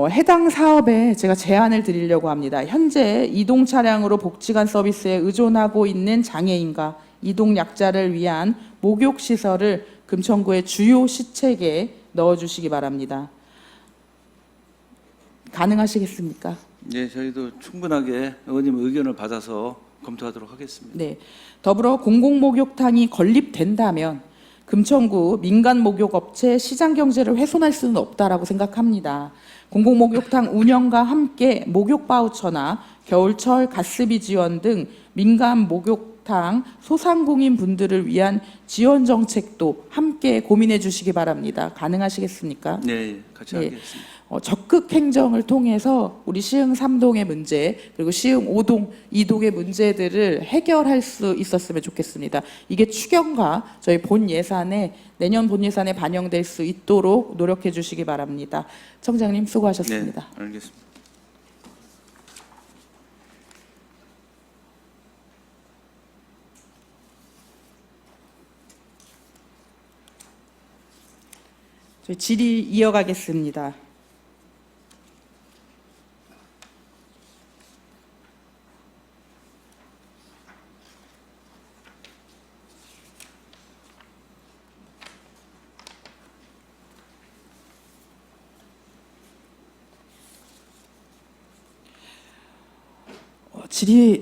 해당 사업에 제가 제안을 드리려고 합니다. 현재 이동 차량으로 복지관 서비스에 의존하고 있는 장애인과 이동 약자를 위한 목욕 시설을 금천구의 주요 시책에 넣어주시기 바랍니다. 가능하시겠습니까? 네, 저희도 충분하게 의원님 의견을 받아서 검토하도록 하겠습니다. 네. 더불어 공공목욕탕이 건립된다면 금천구 민간 목욕업체 시장 경제를 훼손할 수는 없다라고 생각합니다. 공공목욕탕 운영과 함께 목욕 바우처나 겨울철 가스비 지원 등 민간 목욕탕 소상공인 분들을 위한 지원 정책도 함께 고민해 주시기 바랍니다. 가능하시겠습니까? 네, 같이 네. 하겠습니다. 적극 행정을 통해서 우리 시흥 3동의 문제 그리고 시흥 5동, 2동의 문제들을 해결할 수 있었으면 좋겠습니다. 이게 추경과 저희 본 예산에 내년 본 예산에 반영될 수 있도록 노력해 주시기 바랍니다. 청장님 수고하셨습니다. 네, 알겠습니다. 저희 질의 이어가겠습니다.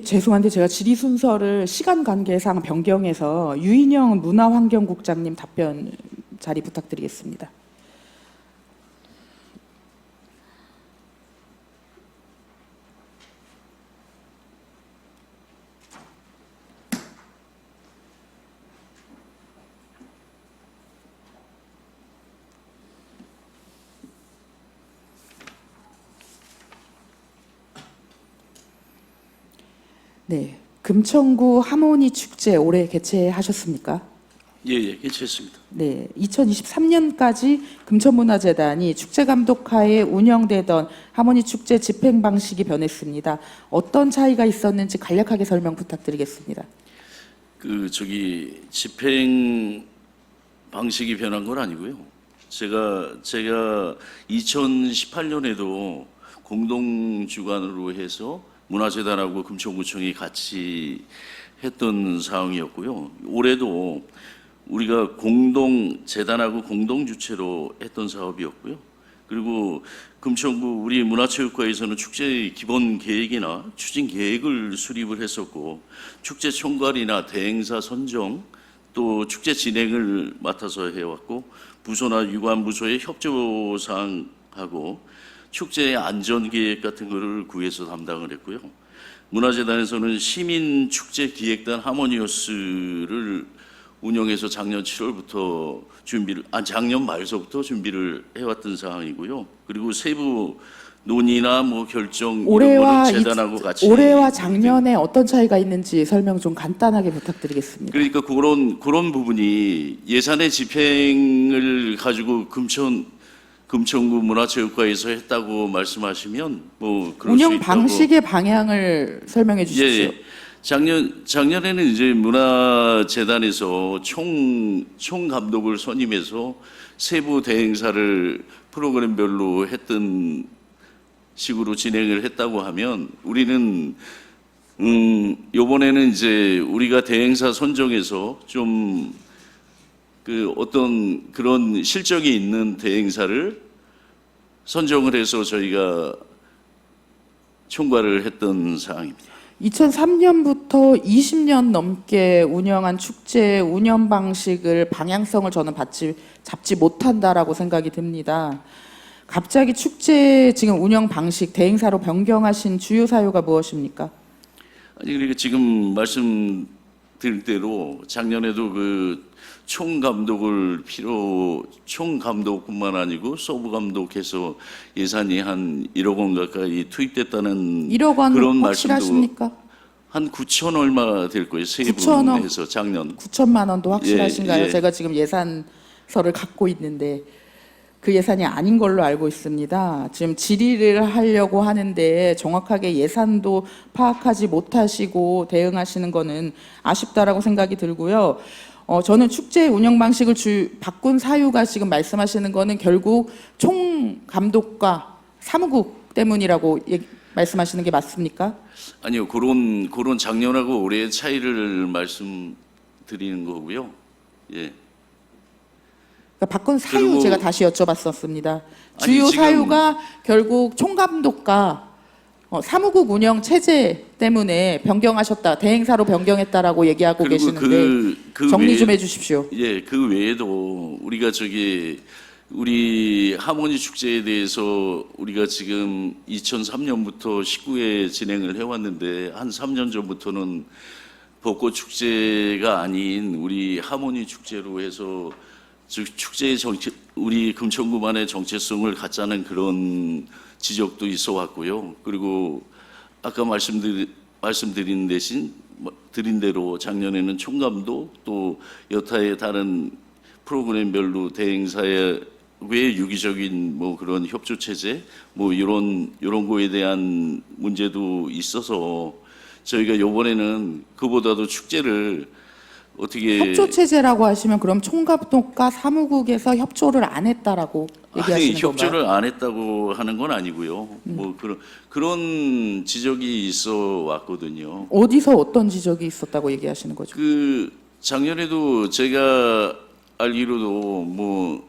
죄송한데 제가 질의 순서를 시간 관계상 변경해서 유인영 문화환경국장님 답변 자리 부탁드리겠습니다. 네, 금천구 하모니 축제 올해 개최하셨습니까? 예, 개최했습니다. 네, 2023년까지 금천문화재단이 축제 감독하에 운영되던 하모니 축제 집행 방식이 변했습니다. 어떤 차이가 있었는지 간략하게 설명 부탁드리겠습니다. 집행 방식이 변한 건 아니고요. 제가 2018년에도 공동 주관으로 해서 문화재단하고 금천구청이 같이 했던 상황이었고요. 올해도 우리가 재단하고 공동 주체로 했던 사업이었고요. 그리고 금천구 우리 문화체육과에서는 축제 기본 계획이나 추진 계획을 수립을 했었고, 축제 총괄이나 대행사 선정 또 축제 진행을 맡아서 해왔고, 부서나 유관 부서의 협조 사항하고 축제의 안전 계획 같은 거를 구에서 담당을 했고요. 문화재단에서는 시민 축제 기획단 하모니어스를 운영해서 작년 7월부터 작년 말서부터 준비를 해왔던 상황이고요. 그리고 세부 논의나 결정 이런 거는 재단하고 같이 올해와 작년에 어떤 차이가 있는지 설명 좀 간단하게 부탁드리겠습니다. 그러니까 그런 부분이 예산의 집행을 가지고 금천구 문화체육과에서 했다고 말씀하시면 그럴 수 운영 있다고. 방식의 방향을 설명해 주십시오. 예. 작년에는 이제 문화재단에서 총 감독을 선임해서 세부 대행사를 프로그램별로 했던 식으로 진행을 했다고 하면 우리는 요번에는 이제 우리가 대행사 선정해서 좀 그 어떤 그런 실적이 있는 대행사를 선정을 해서 저희가 총괄을 했던 사항입니다. 2003년부터 20년 넘게 운영한 축제 운영 방식을 방향성을 저는 잡지 못한다라고 생각이 듭니다. 갑자기 축제 지금 운영 방식 대행사로 변경하신 주요 사유가 무엇입니까? 아니 그러니까 지금 말씀드린 대로 작년에도 그 총감독뿐만 아니고 서브 감독해서 예산이 한 1억 원 가까이 투입됐다는 1억 원 그런 확실하십니까? 한 9천 얼마 될 거예요. 세 9천 원? 분에서 작년 9천만 원도 확실하신가요? 예. 제가 지금 예산서를 갖고 있는데 그 예산이 아닌 걸로 알고 있습니다. 지금 질의를 하려고 하는데 정확하게 예산도 파악하지 못하시고 대응하시는 거는 아쉽다라고 생각이 들고요. 저는 축제 운영 방식을 바꾼 사유가 지금 말씀하시는 거는 결국 총 감독과 사무국 때문이라고 말씀하시는 게 맞습니까? 아니요 그런 작년하고 올해의 차이를 말씀드리는 거고요. 예. 그러니까 바꾼 사유 그리고- 제가 다시 여쭤봤었습니다. 아니, 주요 지금- 사유가 결국 총감독과 사무국 운영 체제 때문에 변경하셨다, 대행사로 변경했다라고 얘기하고 그리고 계시는데 그 정리 좀 외에- 해주십시오. 예, 그 외에도 우리가 우리 하모니 축제에 대해서 우리가 지금 2003년부터 19회 진행을 해왔는데 한 3년 전부터는 벚꽃 축제가 아닌 우리 하모니 축제로 해서 즉 축제의 우리 금천구만의 정체성을 갖자는 그런 지적도 있어 왔고요. 그리고 아까 말씀드린 드린 대로 작년에는 총감독 또 여타의 다른 프로그램별로 대행사의 왜 유기적인 뭐 그런 협조 체제 뭐 이런 거에 대한 문제도 있어서 저희가 이번에는 그보다도 축제를 어떻게 협조 체제라고 하시면 그럼 총감독과 사무국에서 협조를 안 했다라고 얘기하시는 건가요? 협조를 안 했다고 하는 건 아니고요. 뭐 그런 지적이 있어 왔거든요. 어디서 어떤 지적이 있었다고 얘기하시는 거죠? 그 작년에도 제가 알기로도 뭐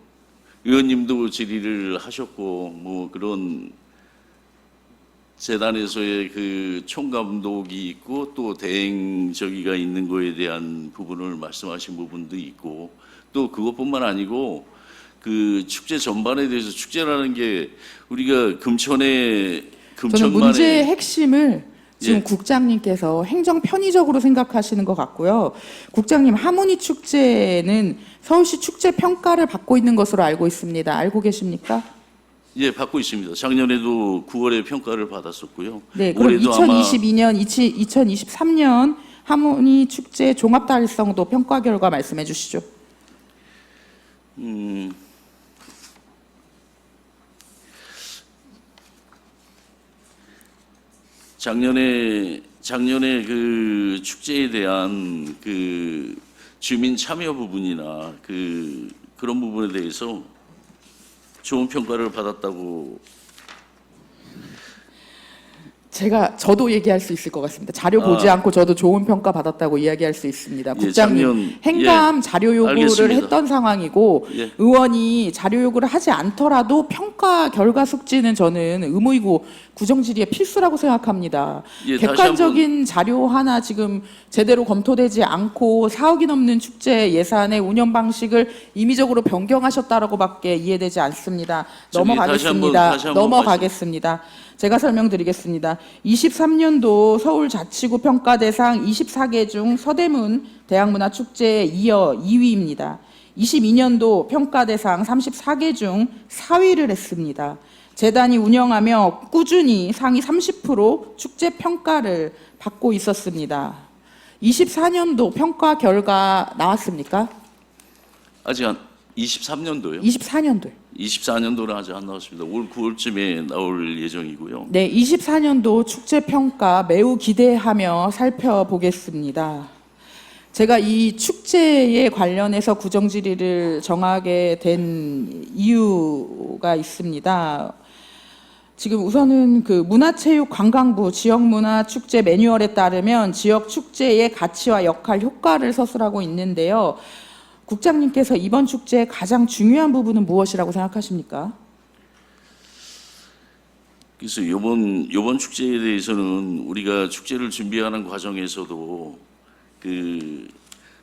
의원님도 질의를 하셨고 뭐 그런 재단에서의 그 총감독이 있고 또 대행 저기가 있는 거에 대한 부분을 말씀하신 부분도 있고 또 그것뿐만 아니고 그 축제 전반에 대해서 축제라는 게 우리가 저는 금천만의 문제의 핵심을 지금 예. 국장님께서 행정 편의적으로 생각하시는 것 같고요. 국장님, 하모니 축제는 서울시 축제 평가를 받고 있는 것으로 알고 있습니다. 알고 계십니까? 예, 받고 있습니다. 작년에도 9월에 평가를 받았었고요. 네, 그럼 올해도 아마 2022년, 2023년 하모니 축제 종합 달성도 평가 결과 말씀해 주시죠. 작년에 그 축제에 대한 그 주민 참여 부분이나 그런 부분에 대해서 좋은 평가를 받았다고. 저도 얘기할 수 있을 것 같습니다. 자료 보지 않고 저도 좋은 평가 받았다고 이야기할 수 있습니다. 예, 국장님, 작년- 행감 자료 요구를 알겠습니다. 했던 상황이고 예. 의원이 자료 요구를 하지 않더라도 평가 결과 숙지는 저는 의무이고 구정질의의 필수라고 생각합니다. 예, 다시 객관적인 자료 하나 지금 제대로 검토되지 않고 4억이 넘는 축제 예산의 운영 방식을 임의적으로 변경하셨다라고밖에 이해되지 않습니다. 저기 넘어가겠습니다. 다시 한번 넘어가겠습니다. 제가 설명드리겠습니다. 23년도 서울자치구 평가 대상 24개 중 서대문 대학문화축제에 이어 2위입니다. 22년도 평가 대상 34개 중 4위를 했습니다. 재단이 운영하며 꾸준히 상위 30% 축제 평가를 받고 있었습니다. 24년도 평가 결과 나왔습니까? 아직 23년도요? 24년도요. 24년도는 아직 안 나왔습니다. 올 9월쯤에 나올 예정이고요. 네, 24년도 축제 평가 매우 기대하며 살펴보겠습니다. 제가 이 축제에 관련해서 구정 질의를 정하게 된 이유가 있습니다. 지금 우선은 그 문화체육관광부 지역문화축제 매뉴얼에 따르면 지역 축제의 가치와 역할, 효과를 서술하고 있는데요. 국장님께서 이번 축제의 가장 중요한 부분은 무엇이라고 생각하십니까? 그래서 이번 축제에 대해서는 우리가 축제를 준비하는 과정에서도 그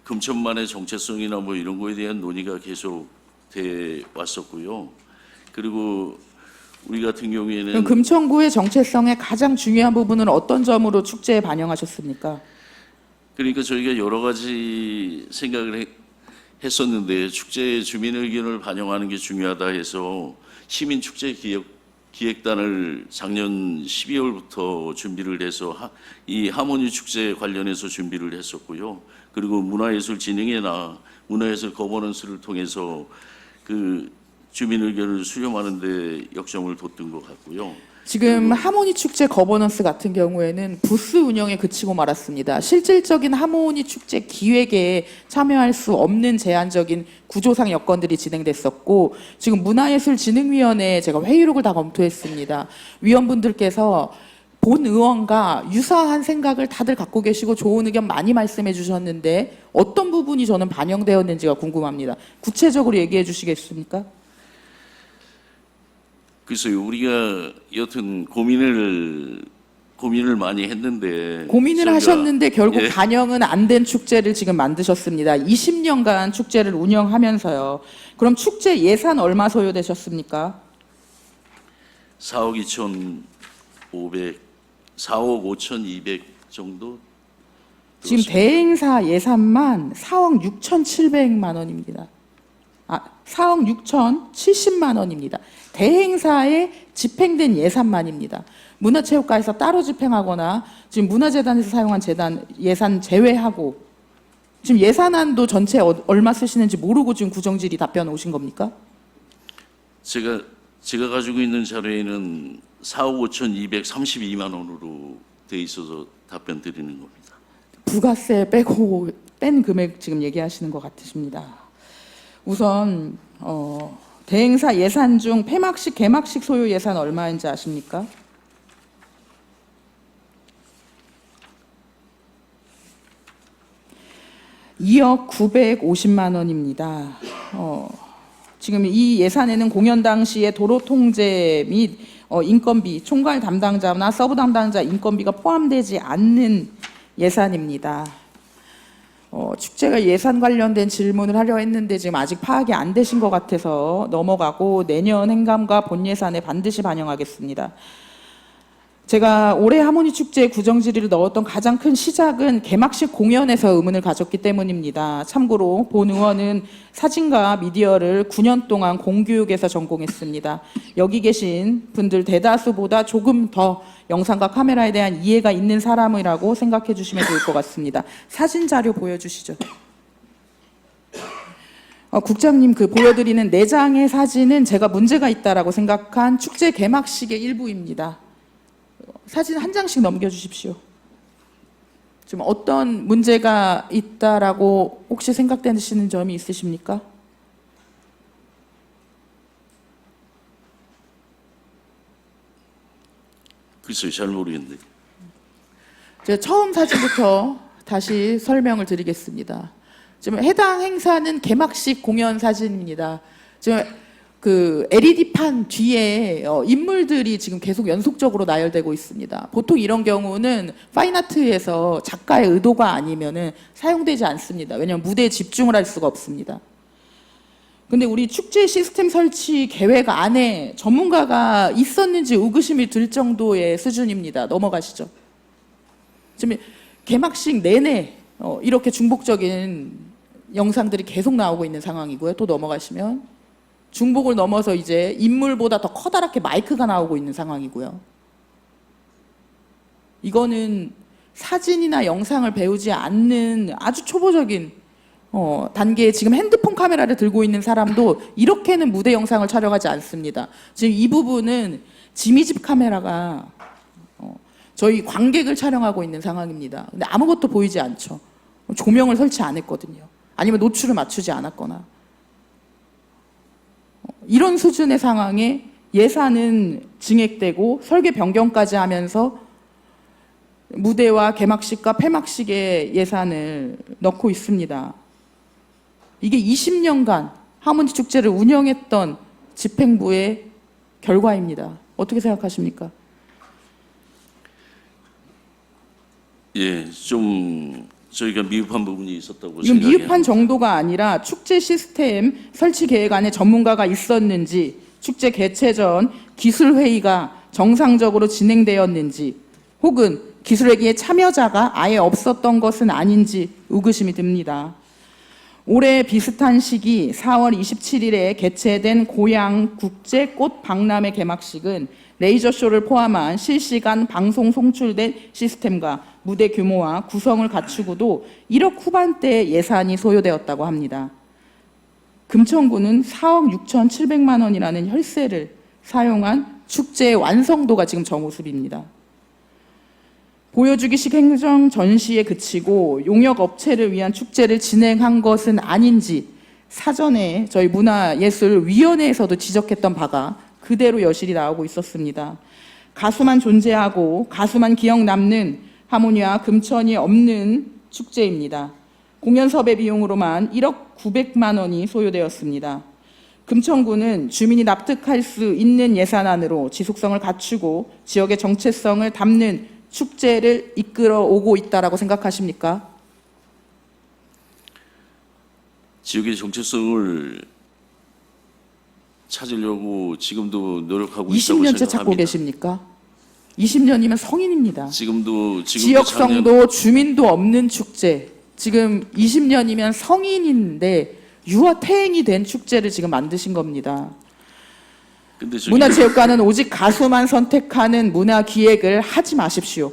금천만의 정체성이나 뭐 이런 거에 대한 논의가 계속 돼 왔었고요. 그리고 우리 같은 경우에는 그럼 금천구의 정체성의 가장 중요한 부분은 어떤 점으로 축제에 반영하셨습니까? 그러니까 저희가 여러 가지 생각을 했었는데 축제 주민 의견을 반영하는 게 중요하다 해서 시민 축제 기획단을 작년 12월부터 준비를 해서 이 하모니 축제 관련해서 준비를 했었고요. 그리고 문화예술진흥회나 문화예술 거버넌스를 통해서 그 주민 의견을 수렴하는 데 역점을 뒀던 것 같고요. 지금 하모니 축제 거버넌스 같은 경우에는 부스 운영에 그치고 말았습니다. 실질적인 하모니 축제 기획에 참여할 수 없는 제한적인 구조상 여건들이 진행됐었고, 지금 문화예술진흥위원회에 제가 회의록을 다 검토했습니다. 위원분들께서 본 의원과 유사한 생각을 다들 갖고 계시고 좋은 의견 많이 말씀해 주셨는데 어떤 부분이 저는 반영되었는지가 궁금합니다. 구체적으로 얘기해 주시겠습니까? 그래서 우리가 여튼 고민을 많이 했는데 고민을 저희가- 하셨는데 결국 예. 반영은 안 된 축제를 지금 만드셨습니다. 20년간 축제를 운영하면서요. 그럼 축제 예산 얼마 소요되셨습니까? 4억 5,200 정도 지금 들었습니다. 대행사 예산만 4억 6,700만 원입니다. 4억 6,070만 원입니다. 대행사에 집행된 예산만입니다. 문화체육과에서 따로 집행하거나 지금 문화재단에서 사용한 재단 예산 제외하고 지금 예산안도 전체 얼마 쓰시는지 모르고 지금 구정질의 답변 오신 겁니까? 제가 가지고 있는 자료에는 4억 5,232만 원으로 돼 있어서 답변 드리는 겁니다. 부가세 빼고 뺀 금액 지금 얘기하시는 것 같으십니다. 우선 대행사 예산 중 폐막식, 개막식 소요 예산 얼마인지 아십니까? (2억 950만 원입니다. 지금 이 예산에는 공연 당시에 도로 통제 및 인건비, 총괄 담당자나 서브 담당자 인건비가 포함되지 않는 예산입니다. 축제가 예산 관련된 질문을 하려 했는데 지금 아직 파악이 안 되신 것 같아서 넘어가고 내년 행감과 본 예산에 반드시 반영하겠습니다. 제가 올해 하모니 축제에 구정 질의를 넣었던 가장 큰 시작은 개막식 공연에서 의문을 가졌기 때문입니다. 참고로 본 의원은 사진과 미디어를 9년 동안 공교육에서 전공했습니다. 여기 계신 분들 대다수보다 조금 더 영상과 카메라에 대한 이해가 있는 사람이라고 생각해 주시면 좋을 것 같습니다. 사진 자료 보여주시죠. 국장님, 그 보여드리는 4장의 사진은 제가 문제가 있다라고 생각한 축제 개막식의 일부입니다. 사진 한 장씩 넘겨주십시오. 지금 어떤 문제가 있다라고 혹시 생각되시는 점이 있으십니까? 글쎄요, 잘 모르겠는데. 제가 처음 사진부터 다시 설명을 드리겠습니다. 지금 해당 행사는 개막식 공연 사진입니다. 지금 그 LED판 뒤에 인물들이 지금 계속 연속적으로 나열되고 있습니다. 보통 이런 경우는 파인아트에서 작가의 의도가 아니면은 사용되지 않습니다. 왜냐하면 무대에 집중을 할 수가 없습니다. 근데 우리 축제 시스템 설치 계획 안에 전문가가 있었는지 의구심이 들 정도의 수준입니다. 넘어가시죠. 지금 개막식 내내 이렇게 중복적인 영상들이 계속 나오고 있는 상황이고요. 또 넘어가시면 중복을 넘어서 이제 인물보다 더 커다랗게 마이크가 나오고 있는 상황이고요. 이거는 사진이나 영상을 배우지 않는 아주 초보적인 단계에 지금 핸드폰 카메라를 들고 있는 사람도 이렇게는 무대 영상을 촬영하지 않습니다. 지금 이 부분은 지미집 카메라가 저희 관객을 촬영하고 있는 상황입니다. 근데 아무것도 보이지 않죠. 조명을 설치 안 했거든요. 아니면 노출을 맞추지 않았거나. 이런 수준의 상황에 예산은 증액되고 설계 변경까지 하면서 무대와 개막식과 폐막식의 예산을 넣고 있습니다. 이게 20년간 하모니 축제를 운영했던 집행부의 결과입니다. 어떻게 생각하십니까? 예, 좀 저희가 미흡한 부분이 있었다고 이건 생각해요. 미흡한 정도가 아니라 축제 시스템 설치 계획 안에 전문가가 있었는지, 축제 개최 전 기술 회의가 정상적으로 진행되었는지, 혹은 기술회의에 참여자가 아예 없었던 것은 아닌지 의구심이 듭니다. 올해 비슷한 시기 4월 27일에 개최된 고양 국제 꽃 박람회 개막식은 레이저쇼를 포함한 실시간 방송 송출된 시스템과 무대 규모와 구성을 갖추고도 1억 후반대 예산이 소요되었다고 합니다. 금천구는 4억 6,700만 원이라는 혈세를 사용한 축제의 완성도가 지금 정우수비입니다. 보여주기식 행정 전시에 그치고 용역 업체를 위한 축제를 진행한 것은 아닌지 사전에 저희 문화예술위원회에서도 지적했던 바가 그대로 여실히 나오고 있었습니다. 가수만 존재하고 가수만 기억 남는 하모니와 금천이 없는 축제입니다. 공연 섭외 비용으로만 1억 900만 원이 소요되었습니다. 금천구는 주민이 납득할 수 있는 예산안으로 지속성을 갖추고 지역의 정체성을 담는 축제를 이끌어 오고 있다라고 생각하십니까? 지역의 정체성을 찾으려고 지금도 노력하고 있다고 20년째 생각합니다. 찾고 계십니까? 20년이면 성인입니다. 지금도 지역성도 주민도 없는 축제. 지금 20년이면 성인인데 유아 퇴행이 된 축제를 지금 만드신 겁니다. 근데 저기 문화체육관은 오직 가수만 선택하는 문화기획을 하지 마십시오.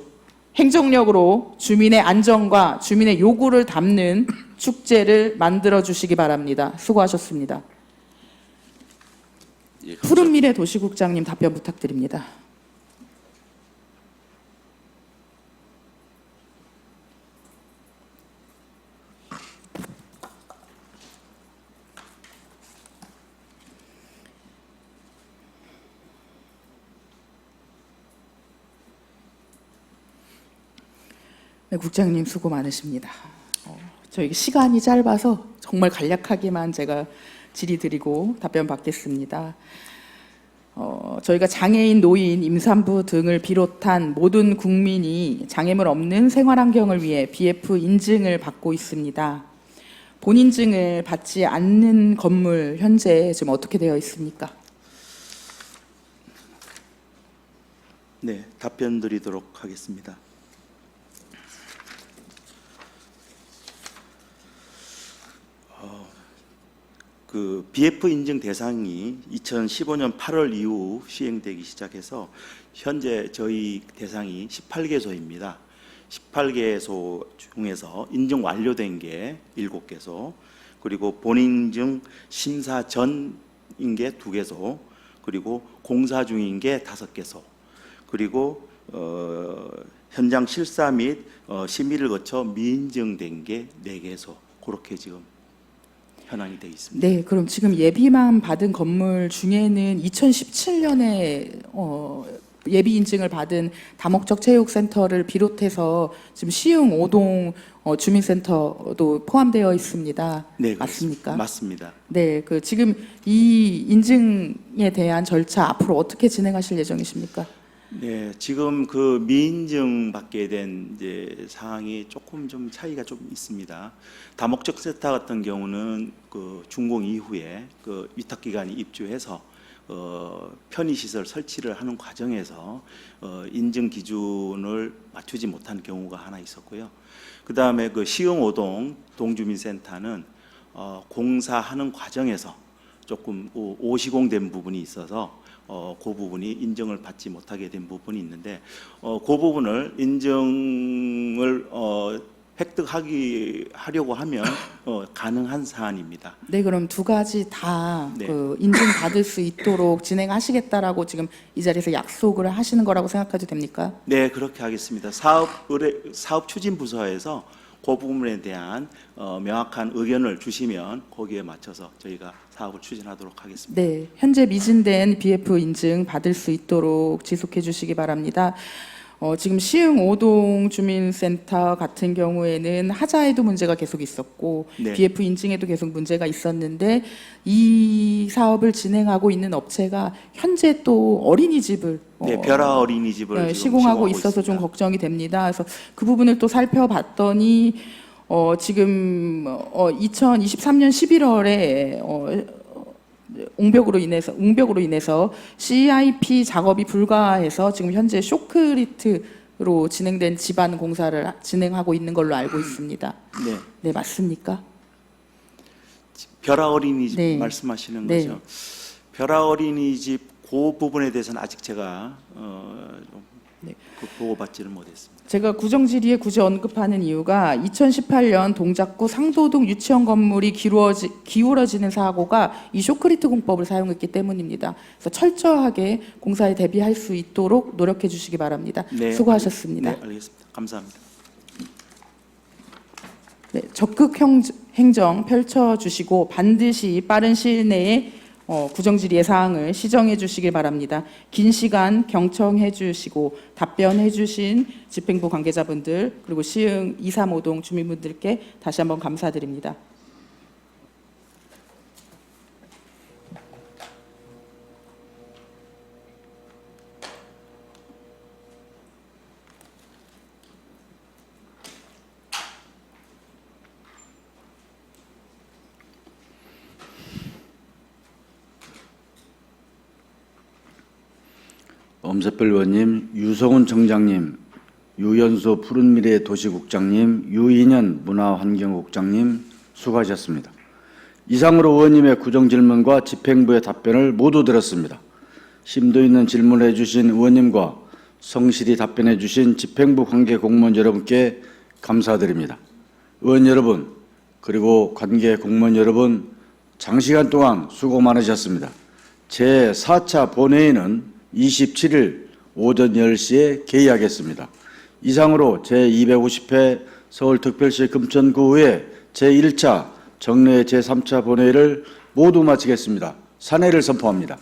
행정력으로 주민의 안전과 주민의 요구를 담는 축제를 만들어 주시기 바랍니다. 수고하셨습니다. 예, 감사합니다. 푸른미래 도시국장님 답변 부탁드립니다. 네, 국장님 수고 많으십니다. 저희 시간이 짧아서 정말 간략하게만 제가 질의드리고 답변 받겠습니다. 저희가 장애인, 노인, 임산부 등을 비롯한 모든 국민이 장애물 없는 생활환경을 위해 BF 인증을 받고 있습니다. 본인증을 받지 않는 건물 현재 지금 어떻게 되어 있습니까? 네, 답변 드리도록 하겠습니다. 그 BF 인증 대상이 2015년 8월 이후 시행되기 시작해서 현재 저희 대상이 18개소입니다. 18개소 중에서 인증 완료된 게 7개소, 그리고 본인증 심사 전인 게 2개소, 그리고 공사 중인 게 5개소, 그리고 현장 실사 및 심의를 거쳐 미인증된 게 4개소, 그렇게 지금 현황이 되어 있습니다. 네, 그럼 지금 예비만 받은 건물 중에는 2017년에 예비 인증을 받은 다목적 체육센터를 비롯해서 지금 시흥 5동 주민센터도 포함되어 있습니다. 네, 맞습니까? 맞습니다. 네, 그 지금 이 인증에 대한 절차 앞으로 어떻게 진행하실 예정이십니까? 네, 지금 그 미인증 받게 된 이제 사항이 조금 좀 차이가 좀 있습니다. 다목적 센터 같은 경우는 그 준공 이후에 그 위탁 기관이 입주해서 편의시설 설치를 하는 과정에서 인증 기준을 맞추지 못한 경우가 하나 있었고요. 그 다음에 그 시흥 5동 동주민센터는 공사하는 과정에서 조금 오시공된 부분이 있어서 그 부분이 인정을 받지 못하게 된 부분이 있는데 그 부분을 인증을 하려고 하면 가능한 사안입니다. 네, 그럼 두 가지 다 네. 그 인증받을 수 있도록 진행하시겠다라고 지금 이 자리에서 약속을 하시는 거라고 생각해도 됩니까? 네, 그렇게 하겠습니다. 사업 추진 부서에서 그 부분에 대한 명확한 의견을 주시면 거기에 맞춰서 저희가 사업을 추진하도록 하겠습니다. 네, 현재 미진된 BF 인증 받을 수 있도록 지속해 주시기 바랍니다. 지금 시흥 5동 주민센터 같은 경우에는 하자에도 문제가 계속 있었고 네. BF 인증에도 계속 문제가 있었는데 이 사업을 진행하고 있는 업체가 현재 또 어린이집을 네, 별아 어린이집을 지금 시공하고 있어서 좀 있습니다. 걱정이 됩니다. 그래서 그 부분을 또 살펴봤더니 지금 2023년 11월에 웅벽으로 인해서 CIP 작업이 불가해서 지금 현재 쇼크리트로 진행된 집안 공사를 진행하고 있는 걸로 알고 있습니다. 네, 네, 맞습니까? 별아 어린이집 네. 말씀하시는 네. 거죠. 별아 어린이집 그 부분에 대해서는 아직 제가 좀 네. 보고받지는 못했습니다. 제가 구정질의에 굳이 언급하는 이유가 2018년 동작구 상도동 유치원 건물이 기울어지는 사고가 이 쇼크리트 공법을 사용했기 때문입니다. 그래서 철저하게 공사에 대비할 수 있도록 노력해 주시기 바랍니다. 네, 수고하셨습니다. 네, 알겠습니다. 감사합니다. 네, 적극 행정 펼쳐주시고 반드시 빠른 시일 내에 구정질의의 사항을 시정해 주시길 바랍니다. 긴 시간 경청해 주시고 답변해 주신 집행부 관계자분들 그리고 시흥 235동 주민분들께 다시 한번 감사드립니다. 엄세별 의원님, 유성훈 청장님, 유연소 푸른미래 도시국장님, 유인현 문화환경국장님 수고하셨습니다. 이상으로 의원님의 구정질문과 집행부의 답변을 모두 들었습니다. 심도 있는 질문을 해주신 의원님과 성실히 답변해 주신 집행부 관계 공무원 여러분께 감사드립니다. 의원 여러분, 그리고 관계 공무원 여러분, 장시간 동안 수고 많으셨습니다. 제4차 본회의는 27일 오전 10시에 개의하겠습니다. 이상으로 제250회 서울특별시 금천구의회 제1차 정례 제3차 본회의를 모두 마치겠습니다. 산회를 선포합니다.